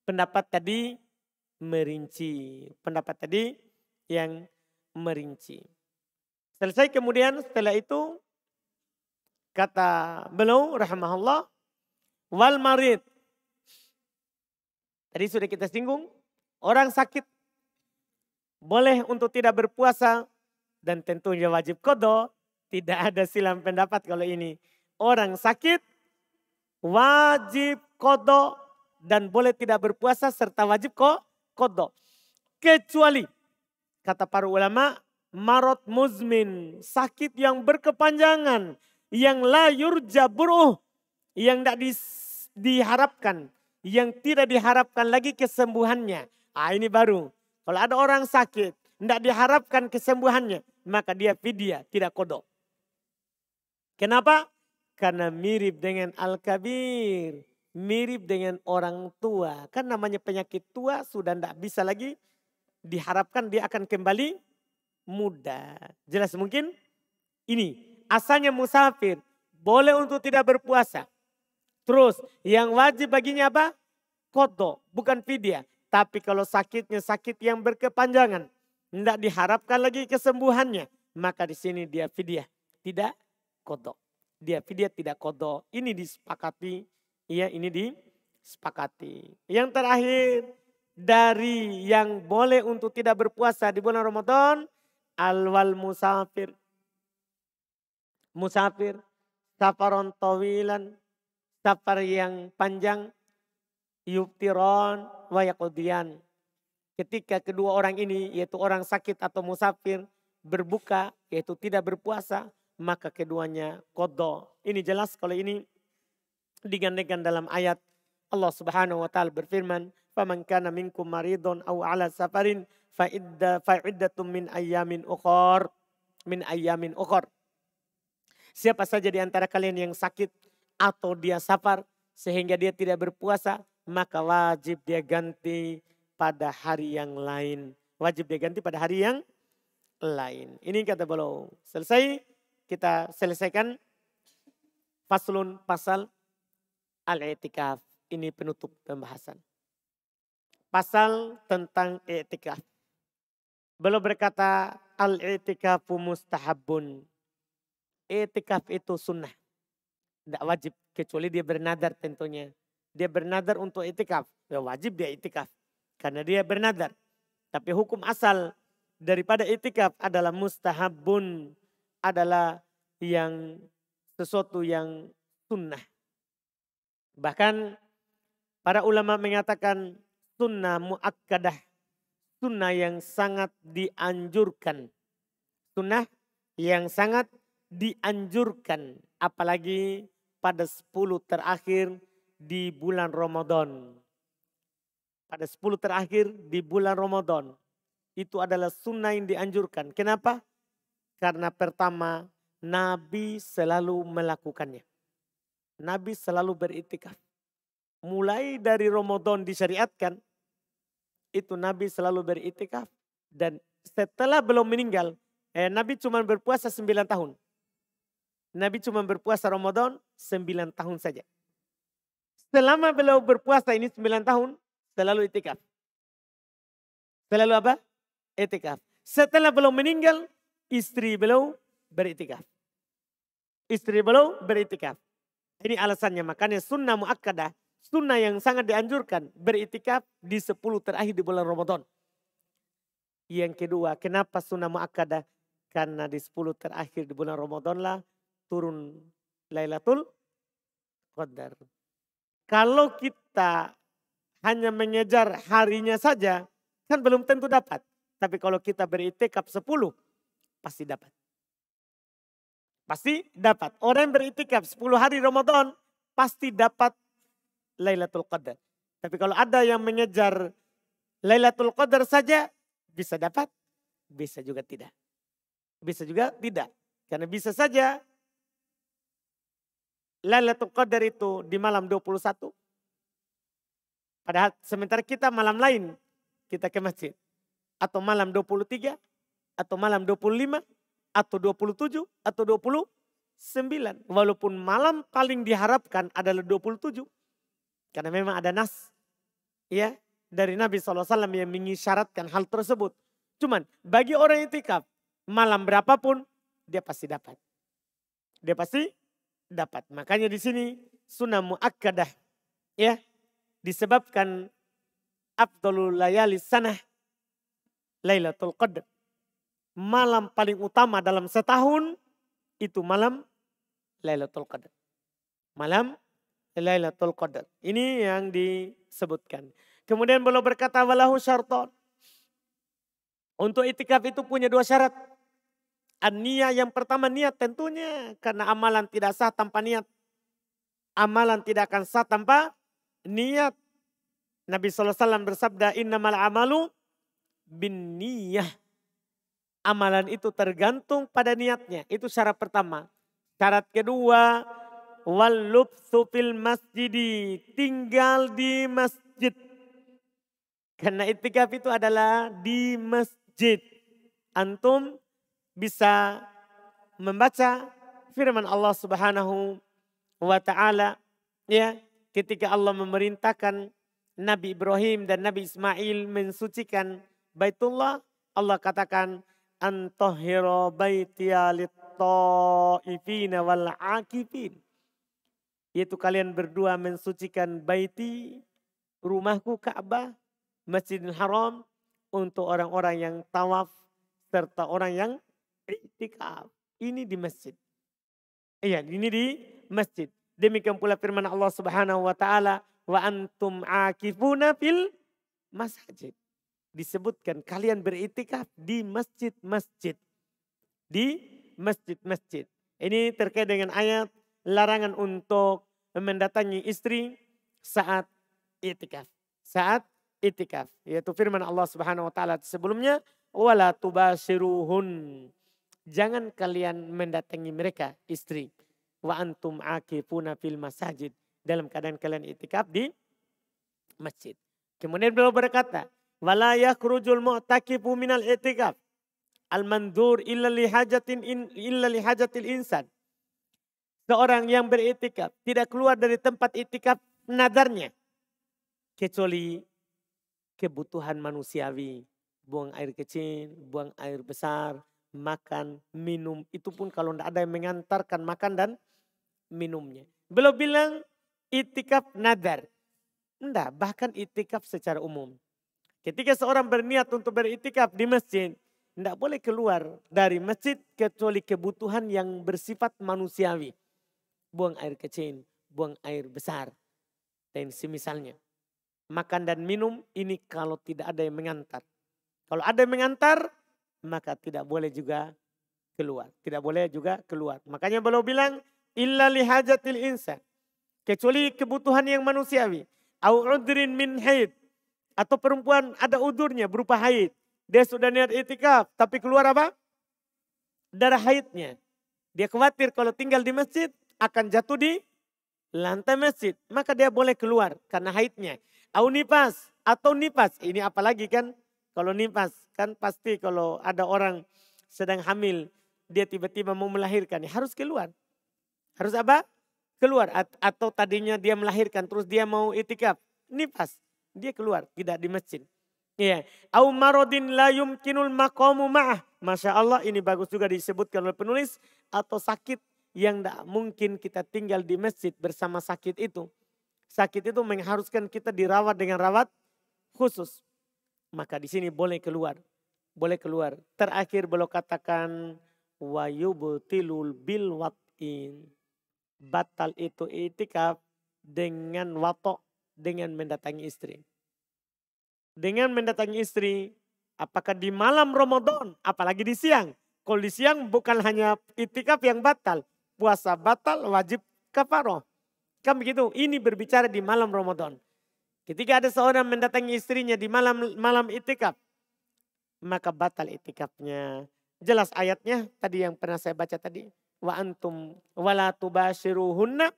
pendapat tadi merinci. Pendapat tadi yang merinci. Selesai kemudian setelah itu kata beliau rahimahullah wal marid. Tadi sudah kita singgung, orang sakit boleh untuk tidak berpuasa dan tentunya wajib qadha. Tidak ada silang pendapat kalau ini. Orang sakit wajib qadha dan boleh tidak berpuasa serta wajib qadha. Kecuali kata para ulama marad muzmin, sakit yang berkepanjangan, yang la yurja buruh, yang tidak diharapkan, yang tidak diharapkan lagi kesembuhannya. Ini baru. Kalau ada orang sakit, tidak diharapkan kesembuhannya, maka dia fidyah, tidak qadha. Kenapa? Karena mirip dengan al-kabir, mirip dengan orang tua. Kan namanya penyakit tua sudah tidak bisa lagi diharapkan dia akan kembali muda. Jelas mungkin? Ini asalnya musafir, boleh untuk tidak berpuasa. Terus yang wajib baginya apa? Qadha, bukan fidyah. Tapi kalau sakitnya sakit yang berkepanjangan, tidak diharapkan lagi kesembuhannya, maka di sini dia fidyah, tidak qadha. Dia fidyah tidak qadha. Ini disepakati, ya ini disepakati. Yang terakhir dari yang boleh untuk tidak berpuasa di bulan Ramadan, al-wal musafir. Musafir, safaron tawilan, safar yang panjang, yuftiron wa yaqudiyan. Ketika kedua orang ini yaitu orang sakit atau musafir berbuka yaitu tidak berpuasa, maka keduanya qadha. Ini jelas kalau ini digandengkan dalam ayat Allah Subhanahu wa taala berfirman, "Faman kana minkum maridun aw ala safarin fa iddatum min ayyamin ukhar." Min ayyamin ukhar. Siapa saja di antara kalian yang sakit atau dia safar sehingga dia tidak berpuasa, maka wajib dia ganti pada hari yang lain. Wajib dia ganti pada hari yang lain. Ini kata beliau. Selesai, kita selesaikan faslun pasal al-i'tikaf. Ini penutup pembahasan. Pasal tentang i'tikaf. Beliau berkata al-i'tikafu mustahabun. I'tikaf itu sunnah. Tidak wajib kecuali dia bernadar tentunya. Dia bernadar untuk i'tikaf. Ya wajib dia i'tikaf. Karena dia bernadar. Tapi hukum asal daripada i'tikaf adalah mustahabun. Adalah yang sesuatu yang sunnah. Bahkan para ulama mengatakan sunnah muakkadah. Sunnah yang sangat dianjurkan. Sunnah yang sangat dianjurkan. Apalagi pada 10 terakhir di bulan Ramadan. Pada 10 terakhir di bulan Ramadan. Itu adalah sunnah yang dianjurkan. Kenapa? Karena pertama Nabi selalu melakukannya. Nabi selalu beriktikaf. Mulai dari Ramadan disyariatkan. itu Nabi selalu beriktikaf. Dan setelah belum meninggal, Nabi cuma berpuasa 9 tahun. Nabi cuma berpuasa Ramadan 9 tahun saja. Selama beliau berpuasa ini 9 tahun, selalu iktikaf. Selalu apa? Iktikaf. Setelah beliau meninggal, istri beliau beriktikaf. Istri beliau beriktikaf. Ini alasannya, makanya sunnah muakkadah, sunnah yang sangat dianjurkan beriktikaf di 10 terakhir di bulan Ramadan. Yang kedua, kenapa sunnah muakkadah? Karena di 10 terakhir di bulan Ramadan lah turun Lailatul Qadar. Kalau kita hanya mengejar harinya saja, kan belum tentu dapat. Tapi kalau kita beriktikaf 10, pasti dapat. Pasti dapat. Orang yang beriktikaf 10 hari Ramadan, pasti dapat Lailatul Qadar. Tapi kalau ada yang mengejar Lailatul Qadar saja, bisa dapat, bisa juga tidak. Bisa juga tidak. Karena bisa saja Lailatul Qadar itu di malam 21. Padahal sementara kita malam lain kita ke masjid. Atau malam 23, atau malam 25, atau 27, atau 29. Walaupun malam paling diharapkan adalah 27. Karena memang ada nas ya dari Nabi SAW yang mengisyaratkan hal tersebut. Cuman bagi orang yang iktikaf, malam berapapun dia pasti dapat. Dia pasti dapat. Makanya di sini sunnah muakkadah ya disebabkan afdalul layali sanah Lailatul Qadar. Malam paling utama dalam setahun itu malam Lailatul Qadar. Malam Lailatul Qadar. Ini yang disebutkan. Kemudian beliau berkata walahu syarton. Untuk iktikaf itu punya 2 syarat. An-niyah yang pertama niat tentunya. Karena amalan tidak sah tanpa niat. Amalan tidak akan sah tanpa niat. Nabi SAW bersabda innamal amalu bin niyah. Amalan itu tergantung pada niatnya. Itu syarat pertama. Syarat kedua. Wal-lubthu fil masjidi. Tinggal di masjid. Karena iktikaf itu adalah di masjid. Antum bisa membaca firman Allah Subhanahu wa taala ya ketika Allah memerintahkan Nabi Ibrahim dan Nabi Ismail mensucikan Baitullah, Allah katakan antahhira baitiya lit-taifina wal akifin. Yaitu kalian berdua mensucikan baiti, rumahku Ka'bah, Masjidil Haram untuk orang-orang yang tawaf serta orang yang iktikaf. Ini di masjid. Iya, ini di masjid. Demikian pula firman Allah Subhanahu wa taala, wa antum akifuna fil masjid. Disebutkan kalian beriktikaf di masjid-masjid. Di masjid-masjid. Ini terkait dengan ayat larangan untuk mendatangi istri saat iktikaf. Saat iktikaf. Yaitu firman Allah Subhanahu wa taala sebelumnya, wala tubashiruhun. Jangan kalian mendatangi mereka istri. Wa antum akifuna fil masajid. Dalam keadaan kalian iktikaf di masjid. Kemudian beliau berkata, wala yakhrujul mu'takifu minal i'tikaf al-mandzur illa li hajatil insan. Seorang yang beriktikaf tidak keluar dari tempat iktikaf nadarnya kecuali kebutuhan manusiawi, buang air kecil, buang air besar, makan, minum, itu pun kalau tidak ada yang mengantarkan makan dan minumnya. Beliau bilang iktikaf nadar. Enggak, bahkan iktikaf secara umum. Ketika seorang berniat untuk beriktikaf di masjid, tidak boleh keluar dari masjid kecuali kebutuhan yang bersifat manusiawi. Buang air kecil, buang air besar. Dan semisalnya. Makan dan minum ini kalau tidak ada yang mengantar. Kalau ada yang mengantar, maka tidak boleh juga keluar. Tidak boleh juga keluar. Makanya beliau bilang, illa lihajatil insan. Kecuali kebutuhan yang manusiawi. Au udrin min haid. Atau perempuan ada udurnya berupa haid. Dia sudah niat iktikaf, tapi keluar apa? Darah haidnya. Dia khawatir kalau tinggal di masjid akan jatuh di lantai masjid. Maka dia boleh keluar karena haidnya. Au nifas atau nifas. Ini apalagi kan kalau nifas kan pasti kalau ada orang sedang hamil dia tiba-tiba mau melahirkan harus keluar. Harus apa? Keluar atau tadinya dia melahirkan terus dia mau itikaf. Nifas. Dia keluar tidak di masjid. Iya. Au marodin la yumkinul maqamu ma'ah. Masya Allah ini bagus juga disebutkan oleh penulis. Atau sakit yang tidak mungkin kita tinggal di masjid bersama sakit itu. Sakit itu mengharuskan kita dirawat dengan rawat khusus. Maka di sini boleh keluar. Boleh keluar. Terakhir beliau katakan wa yubtilul bil wat'in. Batal itu itikaf dengan watok, dengan mendatangi istri. Dengan mendatangi istri, apakah di malam Ramadan, apalagi di siang. Kalau di siang bukan hanya itikaf yang batal, puasa batal, wajib kafaroh. Kan begitu, ini berbicara di malam Ramadan. Ketika ada seorang mendatangi istrinya di malam itikaf, maka batal itikafnya. Jelas ayatnya tadi yang pernah saya baca tadi. Wa antum wala tubashiruhunna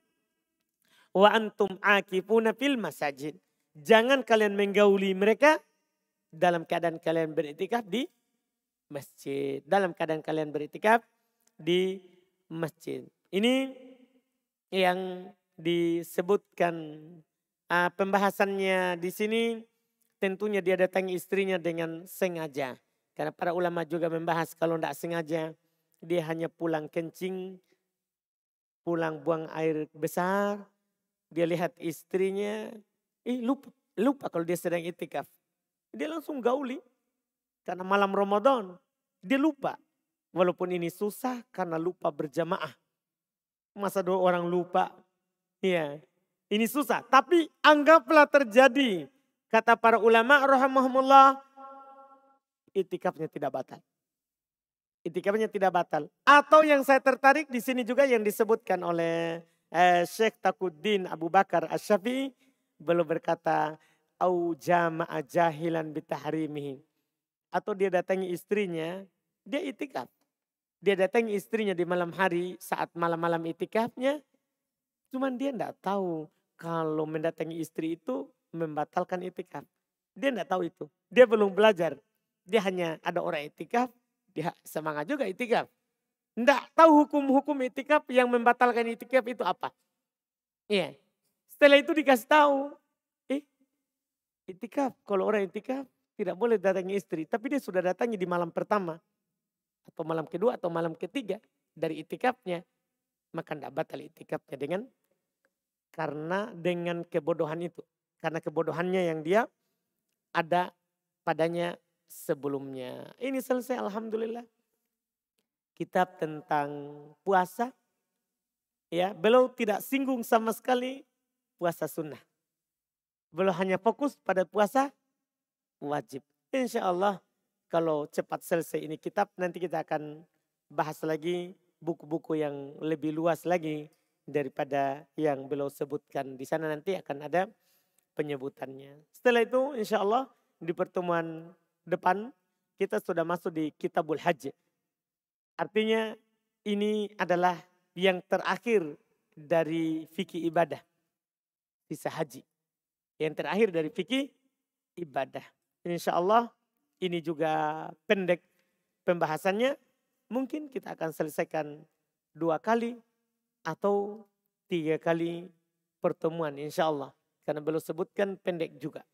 wa antum akifuna fil masajid. Jangan kalian menggauli mereka dalam keadaan kalian beritikaf di masjid. Dalam keadaan kalian beritikaf di masjid. Ini yang disebutkan pembahasannya di sini. Tentunya dia datangi istrinya dengan sengaja. Karena para ulama juga membahas kalau tidak sengaja. Dia hanya pulang kencing, pulang buang air besar. Dia lihat istrinya, lupa kalau dia sedang itikaf. Dia langsung gauli. Karena malam Ramadan, dia lupa. Walaupun ini susah karena lupa berjamaah. Masa dua orang lupa? Iya, ini susah. Tapi anggaplah terjadi. Kata para ulama rahimahumullah, itikafnya tidak batal. Itikafnya tidak batal. Atau yang saya tertarik di sini juga yang disebutkan oleh Syekh Taquddin Abu Bakar Asy-Syafi'i. Beliau berkata, au jama'a jahilan bitahrimihi. Atau dia datangi istrinya, dia itikaf. Dia datangi istrinya di malam hari saat malam-malam itikafnya. Cuman dia tidak tahu kalau mendatangi istri itu membatalkan itikaf. Dia tidak tahu itu. Dia belum belajar. Dia hanya ada orang itikaf. Dia semangat juga itikaf. Tidak tahu hukum-hukum itikaf yang membatalkan itikaf itu apa. Iya. Setelah itu dikasih tahu. Itikaf. Kalau orang itikaf tidak boleh datangi istri. Tapi dia sudah datangi di malam pertama. Atau malam kedua atau malam ketiga. Dari itikafnya. Maka tidak batal itikafnya karena dengan kebodohan itu. Karena kebodohannya yang dia ada padanya sebelumnya. Ini selesai alhamdulillah. Kitab tentang puasa. Ya, beliau tidak singgung sama sekali puasa sunnah. Beliau hanya fokus pada puasa wajib. Insya Allah kalau cepat selesai ini kitab nanti kita akan bahas lagi buku-buku yang lebih luas lagi daripada yang beliau sebutkan. Di sana nanti akan ada penyebutannya. Setelah itu insya Allah di pertemuan depan kita sudah masuk di Kitabul Hajj. Artinya ini adalah yang terakhir dari fikih ibadah. Sisa haji. Yang terakhir dari fikih ibadah. Insya Allah ini juga pendek pembahasannya. Mungkin kita akan selesaikan 2 kali atau 3 kali pertemuan insya Allah. Karena belum sebutkan pendek juga.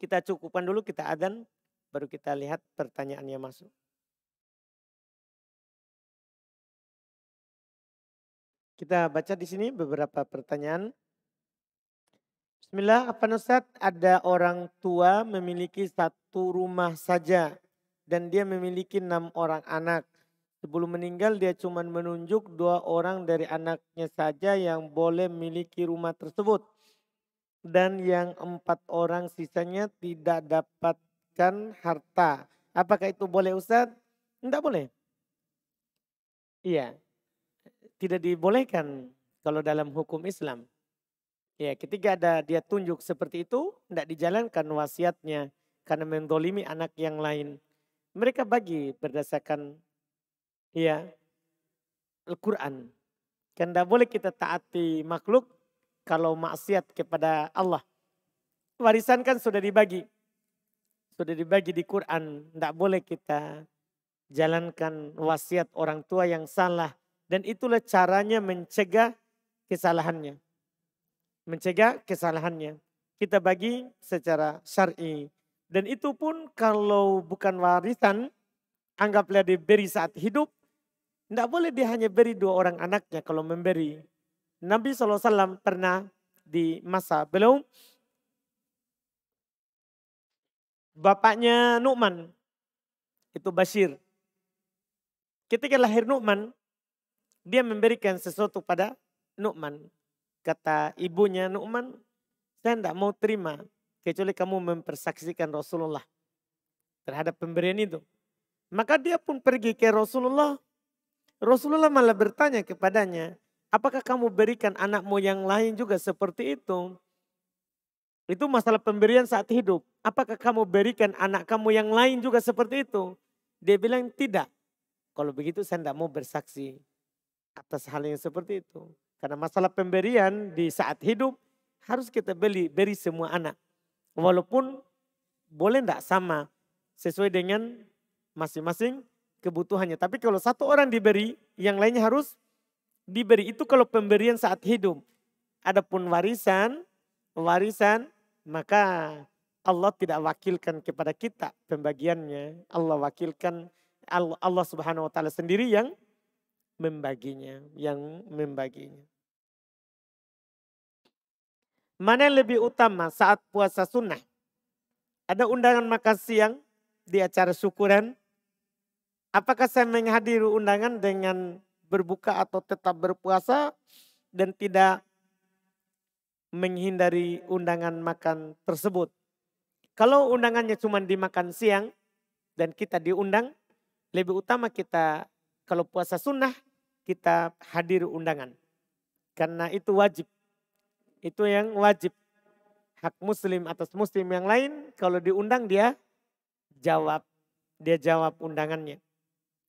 Kita cukupkan dulu, kita adzan, baru kita lihat pertanyaannya masuk. Kita baca di sini beberapa pertanyaan. Bismillah, apa Ustaz, ada orang tua memiliki 1 rumah saja dan dia memiliki 6 orang anak. Sebelum meninggal dia cuma menunjuk 2 orang dari anaknya saja yang boleh memiliki rumah tersebut. Dan yang 4 orang sisanya tidak dapatkan harta. Apakah itu boleh Ustaz? Tidak boleh. Iya. Tidak dibolehkan kalau dalam hukum Islam. Ya, ketika ada dia tunjuk seperti itu, tidak dijalankan wasiatnya karena mendolimi anak yang lain. Mereka bagi berdasarkan Al-Quran. Kan tidak boleh kita taati makhluk kalau maksiat kepada Allah. warisan kan sudah dibagi. Sudah dibagi di Quran. Tidak boleh kita jalankan wasiat orang tua yang salah. Dan itulah caranya mencegah kesalahannya. Mencegah kesalahannya. Kita bagi secara syar'i. Dan itu pun kalau bukan warisan, anggaplah diberi saat hidup. Tidak boleh dia hanya beri 2 orang anaknya kalau memberi. Nabi SAW pernah di masa beliau, bapaknya Nu'man, itu Bashir. Ketika lahir Nu'man, dia memberikan sesuatu pada Nu'man. Kata ibunya Nu'man, saya tidak mau terima kecuali kamu mempersaksikan Rasulullah terhadap pemberian itu. Maka dia pun pergi ke Rasulullah. Rasulullah malah bertanya kepadanya, apakah kamu berikan anakmu yang lain juga seperti itu? Itu masalah pemberian saat hidup. Apakah kamu berikan anak kamu yang lain juga seperti itu? Dia bilang tidak. Kalau begitu saya tidak mau bersaksi atas hal yang seperti itu. Karena masalah pemberian di saat hidup harus kita beri semua anak. Walaupun boleh tidak sama sesuai dengan masing-masing kebutuhannya. Tapi kalau satu orang diberi, yang lainnya harus diberi. Itu kalau pemberian saat hidup. Adapun warisan, maka Allah tidak wakilkan kepada kita pembagiannya. Allah wakilkan, Allah Subhanahu wa taala sendiri yang membaginya, Mana yang lebih utama saat puasa sunnah? Ada undangan makan siang di acara syukuran. Apakah saya menghadiri undangan dengan berbuka atau tetap berpuasa dan tidak menghindari undangan makan tersebut? Kalau undangannya cuma dimakan siang dan kita diundang, lebih utama kita kalau puasa sunnah kita hadir undangan. Karena itu wajib. Itu yang wajib. Hak muslim atas muslim yang lain kalau diundang dia jawab undangannya.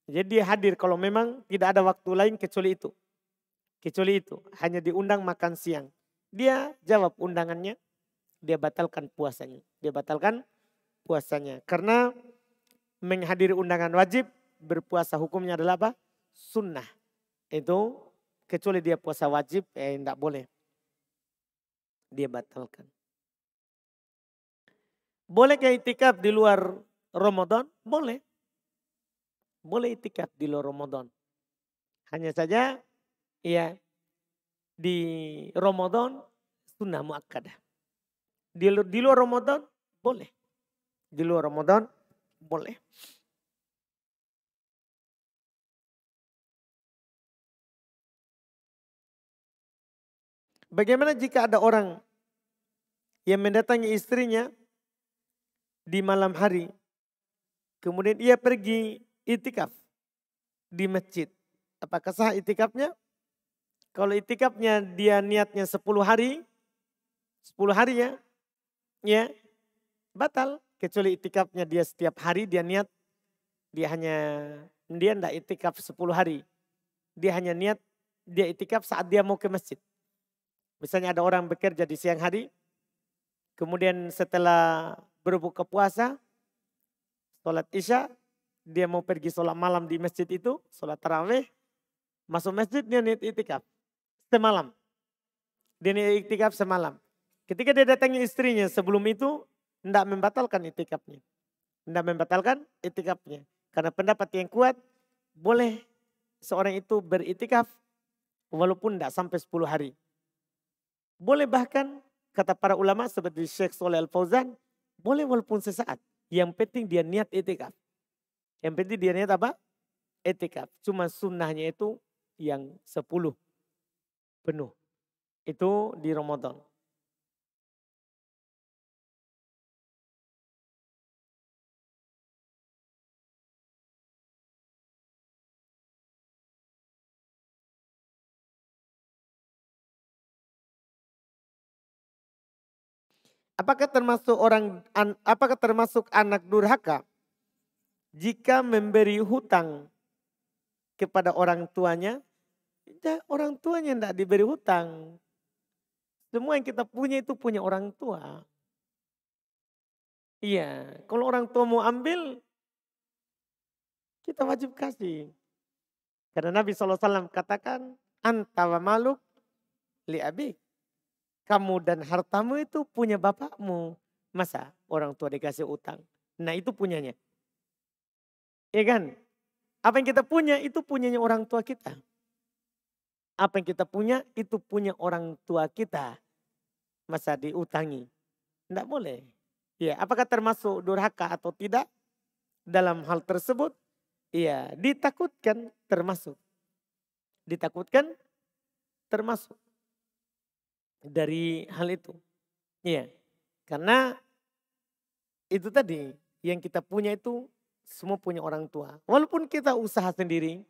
Jadi dia hadir kalau memang tidak ada waktu lain kecuali itu. Kecuali itu, hanya diundang makan siang. Dia jawab undangannya, dia batalkan puasanya. Karena menghadiri undangan wajib, berpuasa hukumnya adalah apa? Sunnah. Itu kecuali dia puasa wajib, tidak boleh. Dia batalkan. Bolehkah itikaf di luar Ramadan? Boleh. Boleh itikaf di luar Ramadan. Hanya saja ya di Ramadan sunnah muakkadah. Di luar Ramadan boleh. Di luar Ramadan boleh. Bagaimana jika ada orang yang mendatangi istrinya di malam hari, kemudian ia pergi itikaf di masjid? Apakah sah itikafnya? Kalau itikafnya dia niatnya 10 hari ya batal. Kecuali itikafnya dia setiap hari dia niat, dia tidak itikaf 10 hari. Dia hanya niat, dia itikaf saat dia mau ke masjid. Misalnya ada orang bekerja di siang hari, kemudian setelah berbuka puasa, sholat isya, dia mau pergi sholat malam di masjid itu, sholat tarawih, masuk masjid dia niat itikaf semalam. Dia niat itikaf semalam. Ketika dia datangi istrinya sebelum itu, tidak membatalkan itikafnya. Karena pendapat yang kuat, boleh seorang itu beritikaf walaupun tidak sampai 10 hari. Boleh bahkan kata para ulama seperti Syekh Shalih Al Fauzan, boleh walaupun sesaat. Yang penting dia niat itikaf. Yang penting dia niat apa? Itikaf. Cuma sunnahnya itu yang 10 penuh. Itu di Ramadan. Apakah termasuk anak durhaka jika memberi hutang kepada orang tuanya? Orang tuanya tidak diberi hutang. Semua yang kita punya itu punya orang tua. Iya, kalau orang tua mau ambil, kita wajib kasih. Karena Nabi SAW katakan, anta wa maluk li abik. Kamu dan hartamu itu punya bapakmu. Masa orang tua dikasih utang? Nah itu punyanya. Iya kan? Apa yang kita punya itu punyanya orang tua kita. Apa yang kita punya itu punya orang tua kita. Masa diutangi? Tidak boleh. Ya, apakah termasuk durhaka atau tidak? Dalam hal tersebut, iya ditakutkan termasuk. Ditakutkan termasuk dari hal itu. Iya, karena itu tadi yang kita punya itu semua punya orang tua. Walaupun kita usaha sendiri,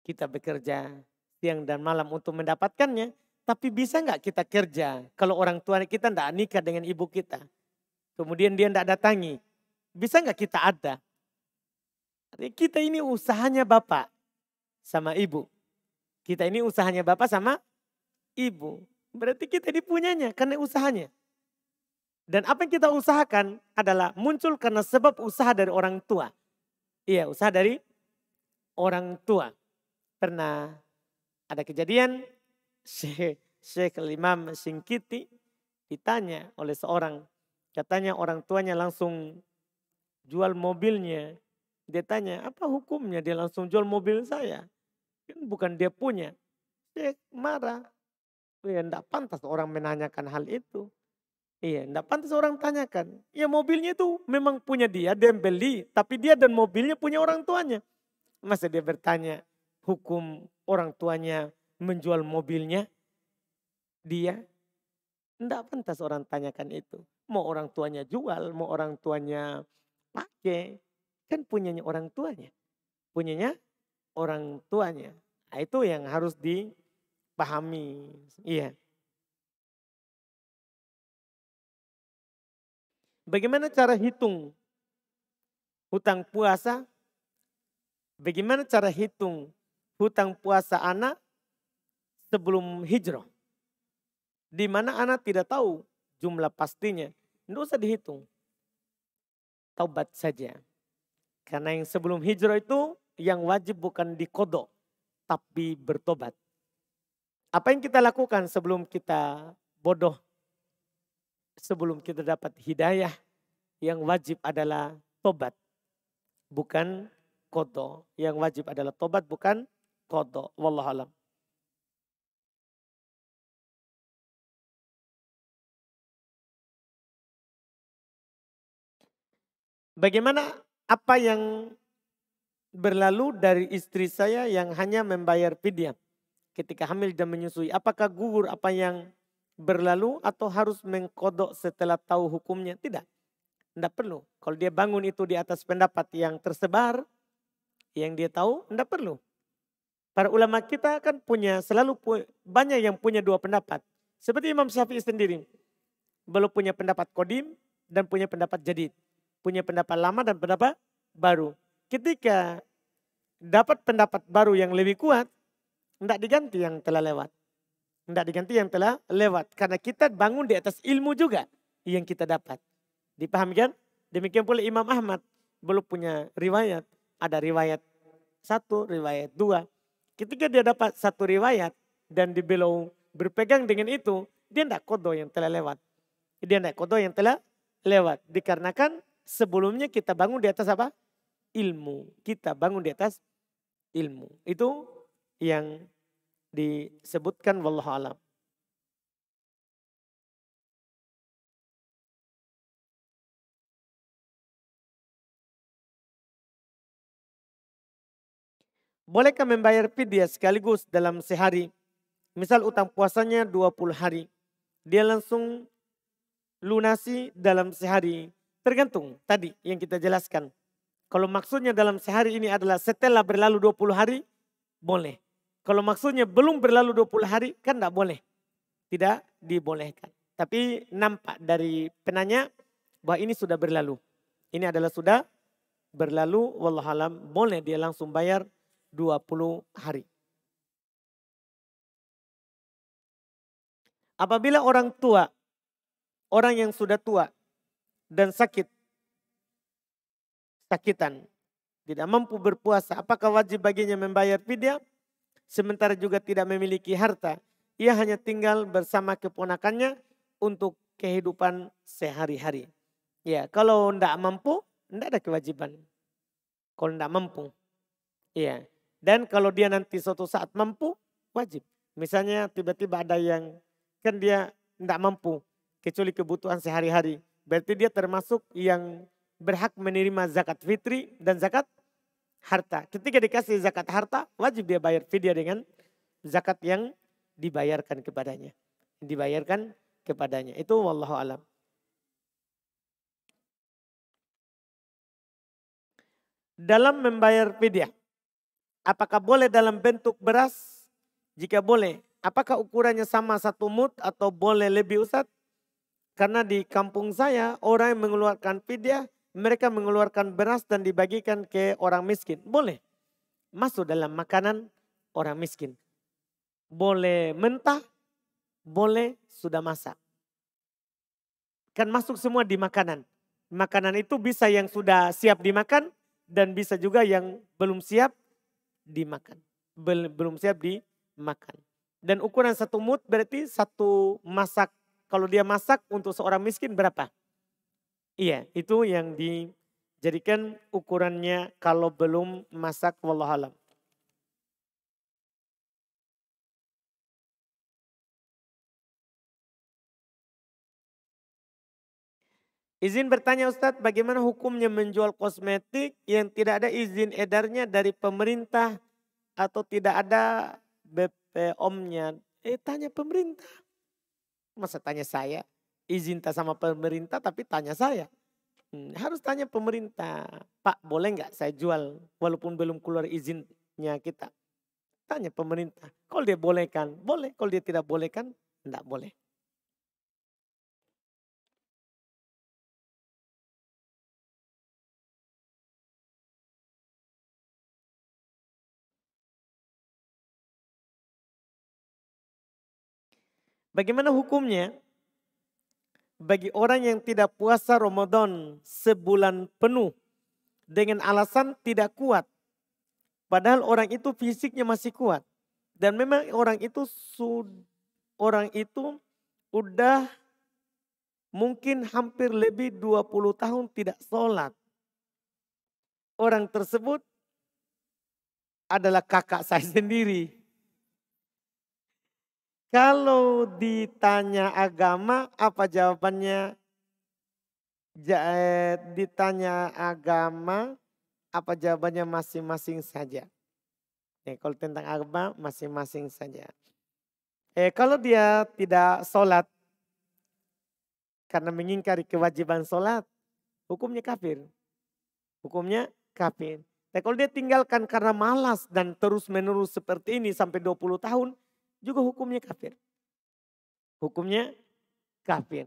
kita bekerja siang dan malam untuk mendapatkannya, tapi bisa nggak kita kerja kalau orang tua kita tidak nikah dengan ibu kita, kemudian dia tidak datangi, bisa nggak kita ada? Kita ini usahanya bapak sama ibu. Kita ini usahanya bapak sama ibu. Berarti kita dipunyanya karena usahanya. Dan apa yang kita usahakan adalah muncul karena sebab usaha dari orang tua. Iya, usaha dari orang tua. Pernah ada kejadian Syekh Imam Singkiti ditanya oleh seorang. Katanya orang tuanya langsung jual mobilnya. Dia tanya, apa hukumnya dia langsung jual mobil saya? Kan bukan dia punya. Syekh marah. Ya enggak pantas orang menanyakan hal itu. Iya, enggak pantas orang tanyakan. Ya mobilnya itu memang punya dia yang beli. Tapi dia dan mobilnya punya orang tuanya. Masa dia bertanya hukum orang tuanya menjual mobilnya dia? Enggak pantas orang tanyakan itu. Mau orang tuanya jual, mau orang tuanya pakai. Kan punyanya orang tuanya. Punyanya orang tuanya. Nah, itu yang harus dipahami. Iya. Bagaimana cara hitung hutang puasa? Bagaimana cara hitung hutang puasa anak sebelum hijrah? Di mana anak tidak tahu jumlah pastinya. Tidak usah dihitung. Taubat saja. Karena yang sebelum hijrah itu yang wajib bukan dikodok, tapi bertobat. Apa yang kita lakukan sebelum kita bodoh, sebelum kita dapat hidayah, yang wajib adalah tobat, bukan kodok. Yang wajib adalah tobat, bukan kodok. Wallahualam. Bagaimana apa yang berlalu dari istri saya yang hanya membayar fidyah ketika hamil dan menyusui? Apakah gugur apa yang berlalu atau harus mengkodok setelah tahu hukumnya? Tidak, tidak perlu. Kalau dia bangun itu di atas pendapat yang tersebar, yang dia tahu, tidak perlu. Para ulama kita kan banyak yang punya dua pendapat. Seperti Imam Syafi'i sendiri. Belum punya pendapat kodim dan punya pendapat jadid. Punya pendapat lama dan pendapat baru. Ketika dapat pendapat baru yang lebih kuat, tidak diganti yang telah lewat. Tidak diganti yang telah lewat. Karena kita bangun di atas ilmu juga yang kita dapat. Dipahami kan? Demikian pula Imam Ahmad belum punya riwayat. Ada riwayat 1, riwayat 2. Ketika dia dapat satu riwayat dan dibelum berpegang dengan itu, dia tidak kodo yang telah lewat. Dia tidak kodo yang telah lewat. Dikarenakan sebelumnya kita bangun di atas apa? Ilmu. Kita bangun di atas ilmu. Itu yang disebutkan wallahu alam. Bolehkah membayar fidyah sekaligus dalam sehari? Misal utang puasanya 20 hari. Dia langsung lunasi dalam sehari. Tergantung tadi yang kita jelaskan. Kalau maksudnya dalam sehari ini adalah setelah berlalu 20 hari, boleh. Kalau maksudnya belum berlalu 20 hari, kan tidak boleh. Tidak dibolehkan. Tapi nampak dari penanya bahwa ini sudah berlalu. Ini adalah sudah berlalu, wallahualam boleh dia langsung bayar 20 hari. Apabila orang tua, orang yang sudah tua dan sakit kesakitan, tidak mampu berpuasa, apakah wajib baginya membayar fidyah? Sementara juga tidak memiliki harta, ia hanya tinggal bersama keponakannya untuk kehidupan sehari-hari. Ya, kalau tidak mampu, tidak ada kewajiban. Kalau tidak mampu, ya. Dan kalau dia nanti suatu saat mampu, wajib. Misalnya tiba-tiba ada yang kan dia tidak mampu, kecuali kebutuhan sehari-hari. Berarti dia termasuk yang berhak menerima zakat fitri dan zakat harta. Ketika dikasih zakat harta, wajib dia bayar fidyah dengan zakat yang dibayarkan kepadanya. Dibayarkan kepadanya. Itu wallahu alam. Dalam membayar fidyah, apakah boleh dalam bentuk beras? Jika boleh, apakah ukurannya sama 1 mud atau boleh lebih, Ustaz? Karena di kampung saya orang yang mengeluarkan fidyah, mereka mengeluarkan beras dan dibagikan ke orang miskin. Boleh. Masuk dalam makanan orang miskin. Boleh mentah, boleh sudah masak. Kan masuk semua di makanan. Makanan itu bisa yang sudah siap dimakan dan bisa juga yang belum siap dimakan. Belum siap dimakan. Dan ukuran 1 mud berarti 1 masak. Kalau dia masak untuk seorang miskin berapa? Iya, itu yang dijadikan ukurannya kalau belum masak, wallahu alam. Izin bertanya Ustadz, bagaimana hukumnya menjual kosmetik yang tidak ada izin edarnya dari pemerintah atau tidak ada BPOM-nya? Tanya pemerintah. Masa tanya saya? Izin tak sama pemerintah tapi tanya saya. Harus tanya pemerintah. Pak, boleh nggak saya jual walaupun belum keluar izinnya kita? Tanya pemerintah. Kalau dia bolehkan, boleh. Kalau dia tidak bolehkan, enggak boleh. Bagaimana hukumnya bagi orang yang tidak puasa Ramadan sebulan penuh dengan alasan tidak kuat? Padahal orang itu fisiknya masih kuat. Dan memang orang itu udah mungkin hampir lebih 20 tahun tidak sholat. Orang tersebut adalah kakak saya sendiri. Kalau ditanya agama, apa jawabannya? Ditanya agama, apa jawabannya masing-masing saja. Kalau tentang agama, masing-masing saja. Kalau dia tidak sholat, karena mengingkari kewajiban sholat, hukumnya kafir. Hukumnya kafir. Kalau dia tinggalkan karena malas dan terus menerus seperti ini sampai 20 tahun, juga hukumnya kafir. Hukumnya kafir.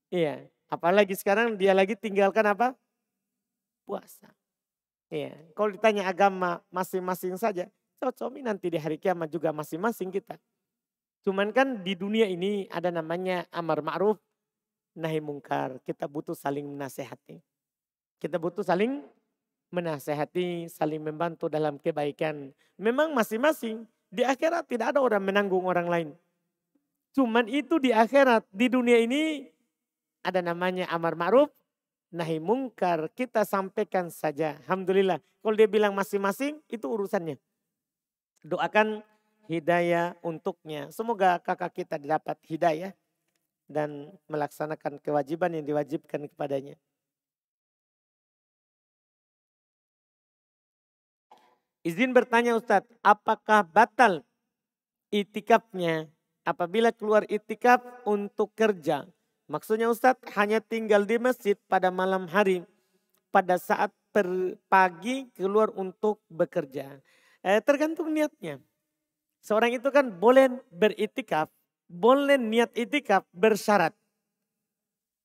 Iya. Apalagi sekarang dia lagi tinggalkan apa? Puasa. Iya. Kalau ditanya agama masing-masing saja. Cocomi nanti di hari kiamat juga masing-masing kita. Cuman kan di dunia ini ada namanya amar ma'ruf nahi mungkar. Kita butuh saling menasehati. Kita butuh saling menasehati, saling membantu dalam kebaikan. Memang masing-masing. Di akhirat tidak ada orang menanggung orang lain. Cuman itu di akhirat, di dunia ini ada namanya amar ma'ruf, nahi mungkar. Kita sampaikan saja. Alhamdulillah. Kalau dia bilang masing-masing, itu urusannya. Doakan hidayah untuknya. Semoga kakak kita dapat hidayah dan melaksanakan kewajiban yang diwajibkan kepadanya. Izin bertanya Ustadz, apakah batal itikafnya apabila keluar itikaf untuk kerja? Maksudnya Ustadz hanya tinggal di masjid pada malam hari, pada saat pagi keluar untuk bekerja. Tergantung niatnya. Seorang itu kan boleh beritikaf, boleh niat itikaf bersyarat.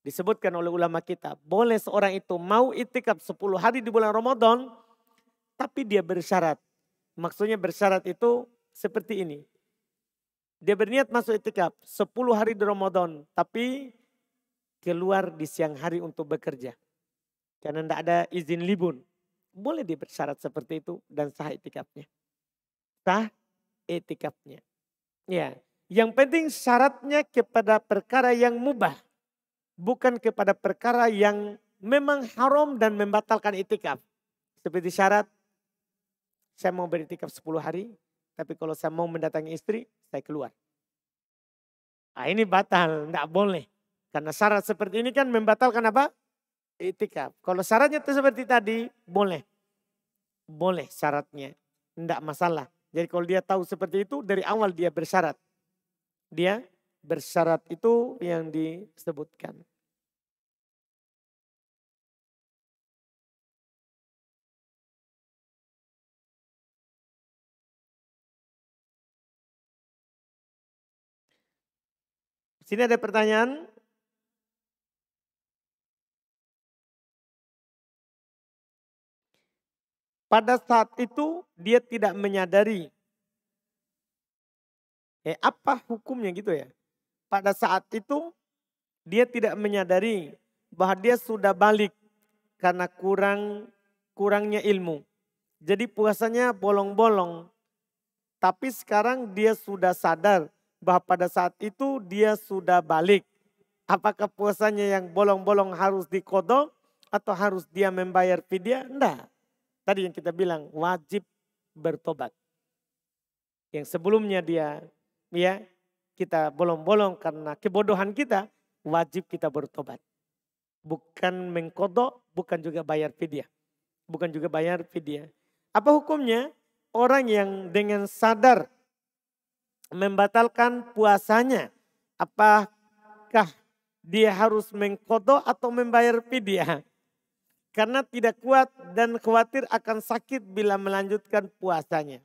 Disebutkan oleh ulama kita, boleh seorang itu mau itikaf 10 hari di bulan Ramadan, tapi dia bersyarat. Maksudnya bersyarat itu seperti ini. Dia berniat masuk itikaf 10 hari di Ramadan, tapi keluar di siang hari untuk bekerja. Karena tidak ada izin libur. boleh dia bersyarat seperti itu dan sah itikafnya. Sah itikafnya. Ya, yang penting syaratnya kepada perkara yang mubah. Bukan kepada perkara yang memang haram dan membatalkan itikaf. Seperti syarat, saya mau beritikaf 10 hari, tapi kalau saya mau mendatangi istri, saya keluar. Nah, ini batal, tidak boleh. Karena syarat seperti ini kan membatalkan apa? Itikaf. Kalau syaratnya itu seperti tadi, boleh. Boleh syaratnya, tidak masalah. Jadi kalau dia tahu seperti itu, dari awal dia bersyarat. Dia bersyarat itu yang disebutkan. Sini ada pertanyaan. Pada saat itu dia tidak menyadari. Apa hukumnya gitu ya? Pada saat itu dia tidak menyadari bahwa dia sudah balik karena kurangnya ilmu. Jadi puasanya bolong-bolong. Tapi sekarang dia sudah sadar bahwa pada saat itu dia sudah balik. Apakah puasanya yang bolong-bolong harus dikodok atau harus dia membayar fidyah? Enggak. Tadi yang kita bilang wajib bertobat. Yang sebelumnya dia ya kita bolong-bolong karena kebodohan kita, wajib kita bertobat. Bukan mengkodok, bukan juga bayar fidyah. Bukan juga bayar fidyah. Apa hukumnya? Orang yang dengan sadar membatalkan puasanya, apakah dia harus mengkodok atau membayar fidyah? Karena tidak kuat dan khawatir akan sakit bila melanjutkan puasanya.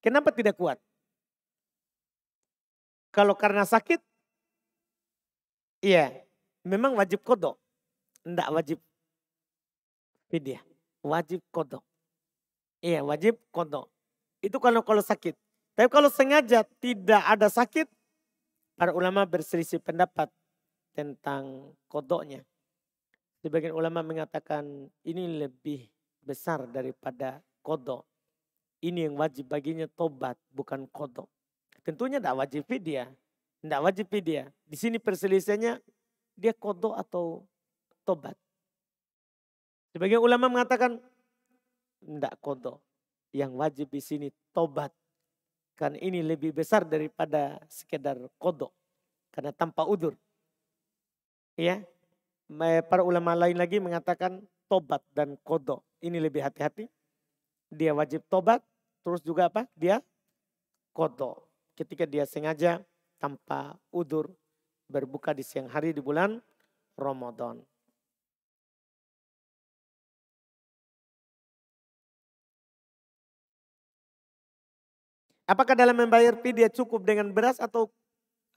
Kenapa tidak kuat? Kalau karena sakit, iya, memang wajib kodok. Tidak wajib fidyah, wajib kodok. Iya, wajib kodok. Itu kalau sakit. Tapi kalau sengaja tidak ada sakit, para ulama berselisih pendapat tentang kodoknya. Sebagian ulama mengatakan ini lebih besar daripada kodok. Ini yang wajib baginya tobat, bukan kodok. Tentunya tidak wajib fidyah. Tidak wajib fidyah. Di sini perselisihannya dia kodok atau tobat. Sebagian ulama mengatakan tidak kodok. Yang wajib di sini tobat. Karena ini lebih besar daripada sekedar kodok. Karena tanpa udur. Ya, para ulama lain lagi mengatakan tobat dan kodok. Ini lebih hati-hati. Dia wajib tobat. Terus juga apa? Dia kodok. Ketika dia sengaja tanpa udur berbuka di siang hari di bulan Ramadan. Apakah dalam membayar fidyah cukup dengan beras atau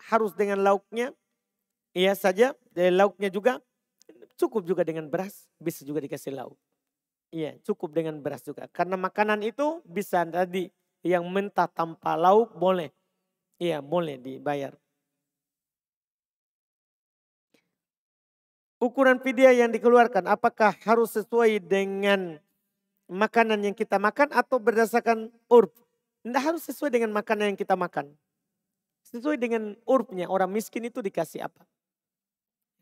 harus dengan lauknya? Iya saja, dari lauknya juga cukup juga dengan beras, bisa juga dikasih lauk. Iya, cukup dengan beras juga. Karena makanan itu bisa tadi yang mentah tanpa lauk boleh. Iya, boleh dibayar. Ukuran fidyah yang dikeluarkan apakah harus sesuai dengan makanan yang kita makan atau berdasarkan urf? Tidak harus sesuai dengan makanan yang kita makan. Sesuai dengan urfnya, orang miskin itu dikasih apa.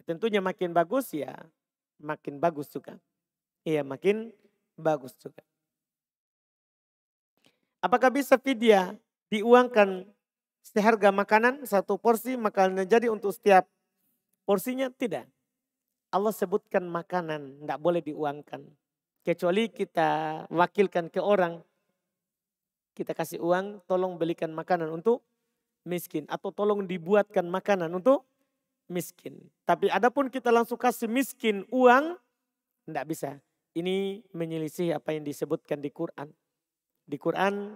Tentunya makin bagus ya makin bagus juga. Iya makin bagus juga. Apakah bisa fidyah diuangkan seharga makanan satu porsi makanan jadi untuk setiap porsinya? Tidak. Allah sebutkan makanan tidak boleh diuangkan. Kecuali kita wakilkan ke orang. Kita kasih uang tolong belikan makanan untuk miskin. Atau tolong dibuatkan makanan untuk miskin. Tapi adapun kita langsung kasih miskin uang, tidak bisa. Ini menyelisih apa yang disebutkan di Quran. Di Quran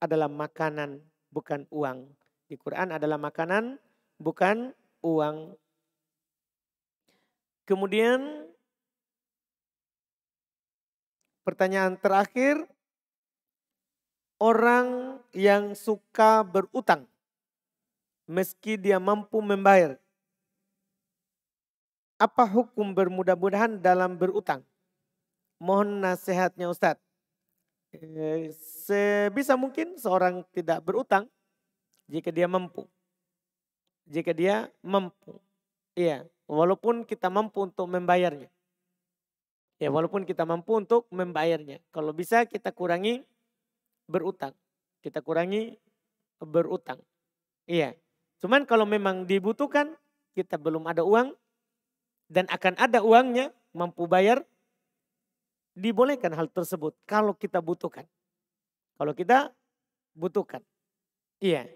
adalah makanan, bukan uang. Di Quran adalah makanan, bukan uang. Kemudian pertanyaan terakhir, orang yang suka berutang meski dia mampu membayar. Apa hukum bermudah-mudahan dalam berutang? Mohon nasihatnya Ustadz. Sebisa mungkin seorang tidak berutang jika dia mampu. Jika dia mampu. Iya, walaupun kita mampu untuk membayarnya. Ya, walaupun kita mampu untuk membayarnya. Kalau bisa kita kurangi berutang. Kita kurangi berutang. Iya. Cuman kalau memang dibutuhkan, kita belum ada uang dan akan ada uangnya, mampu bayar, dibolehkan hal tersebut kalau kita butuhkan. Kalau kita butuhkan. Iya.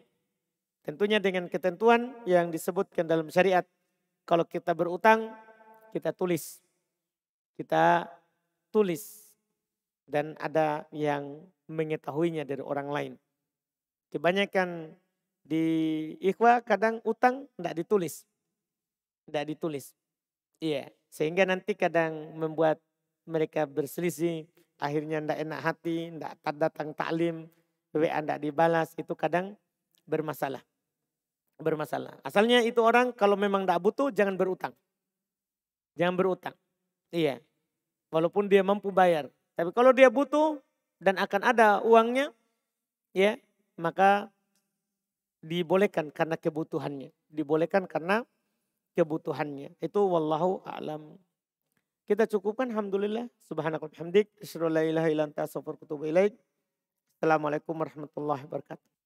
Tentunya dengan ketentuan yang disebutkan dalam syariat. Kalau kita berutang, kita tulis. Kita tulis. Dan ada yang mengetahuinya dari orang lain. Kebanyakan di ikhwah kadang utang tidak ditulis. Tidak ditulis. Iya. Sehingga nanti kadang membuat mereka berselisih. Akhirnya tidak enak hati, tidak datang taklim, WA tidak dibalas. Itu kadang bermasalah. Bermasalah. Asalnya itu orang kalau memang tidak butuh jangan berutang. Jangan berutang. Iya. Walaupun dia mampu bayar. Tapi kalau dia butuh dan akan ada uangnya, ya maka dibolehkan karena kebutuhannya. Dibolehkan karena kebutuhannya. Itu wallahu a'lam. Kita cukupkan alhamdulillah. Subhanakallahumma wa bihamdik. Asyhadu an la ilaha illa anta astaghfiruka wa atubu ilaik. Assalamualaikum warahmatullahi wabarakatuh.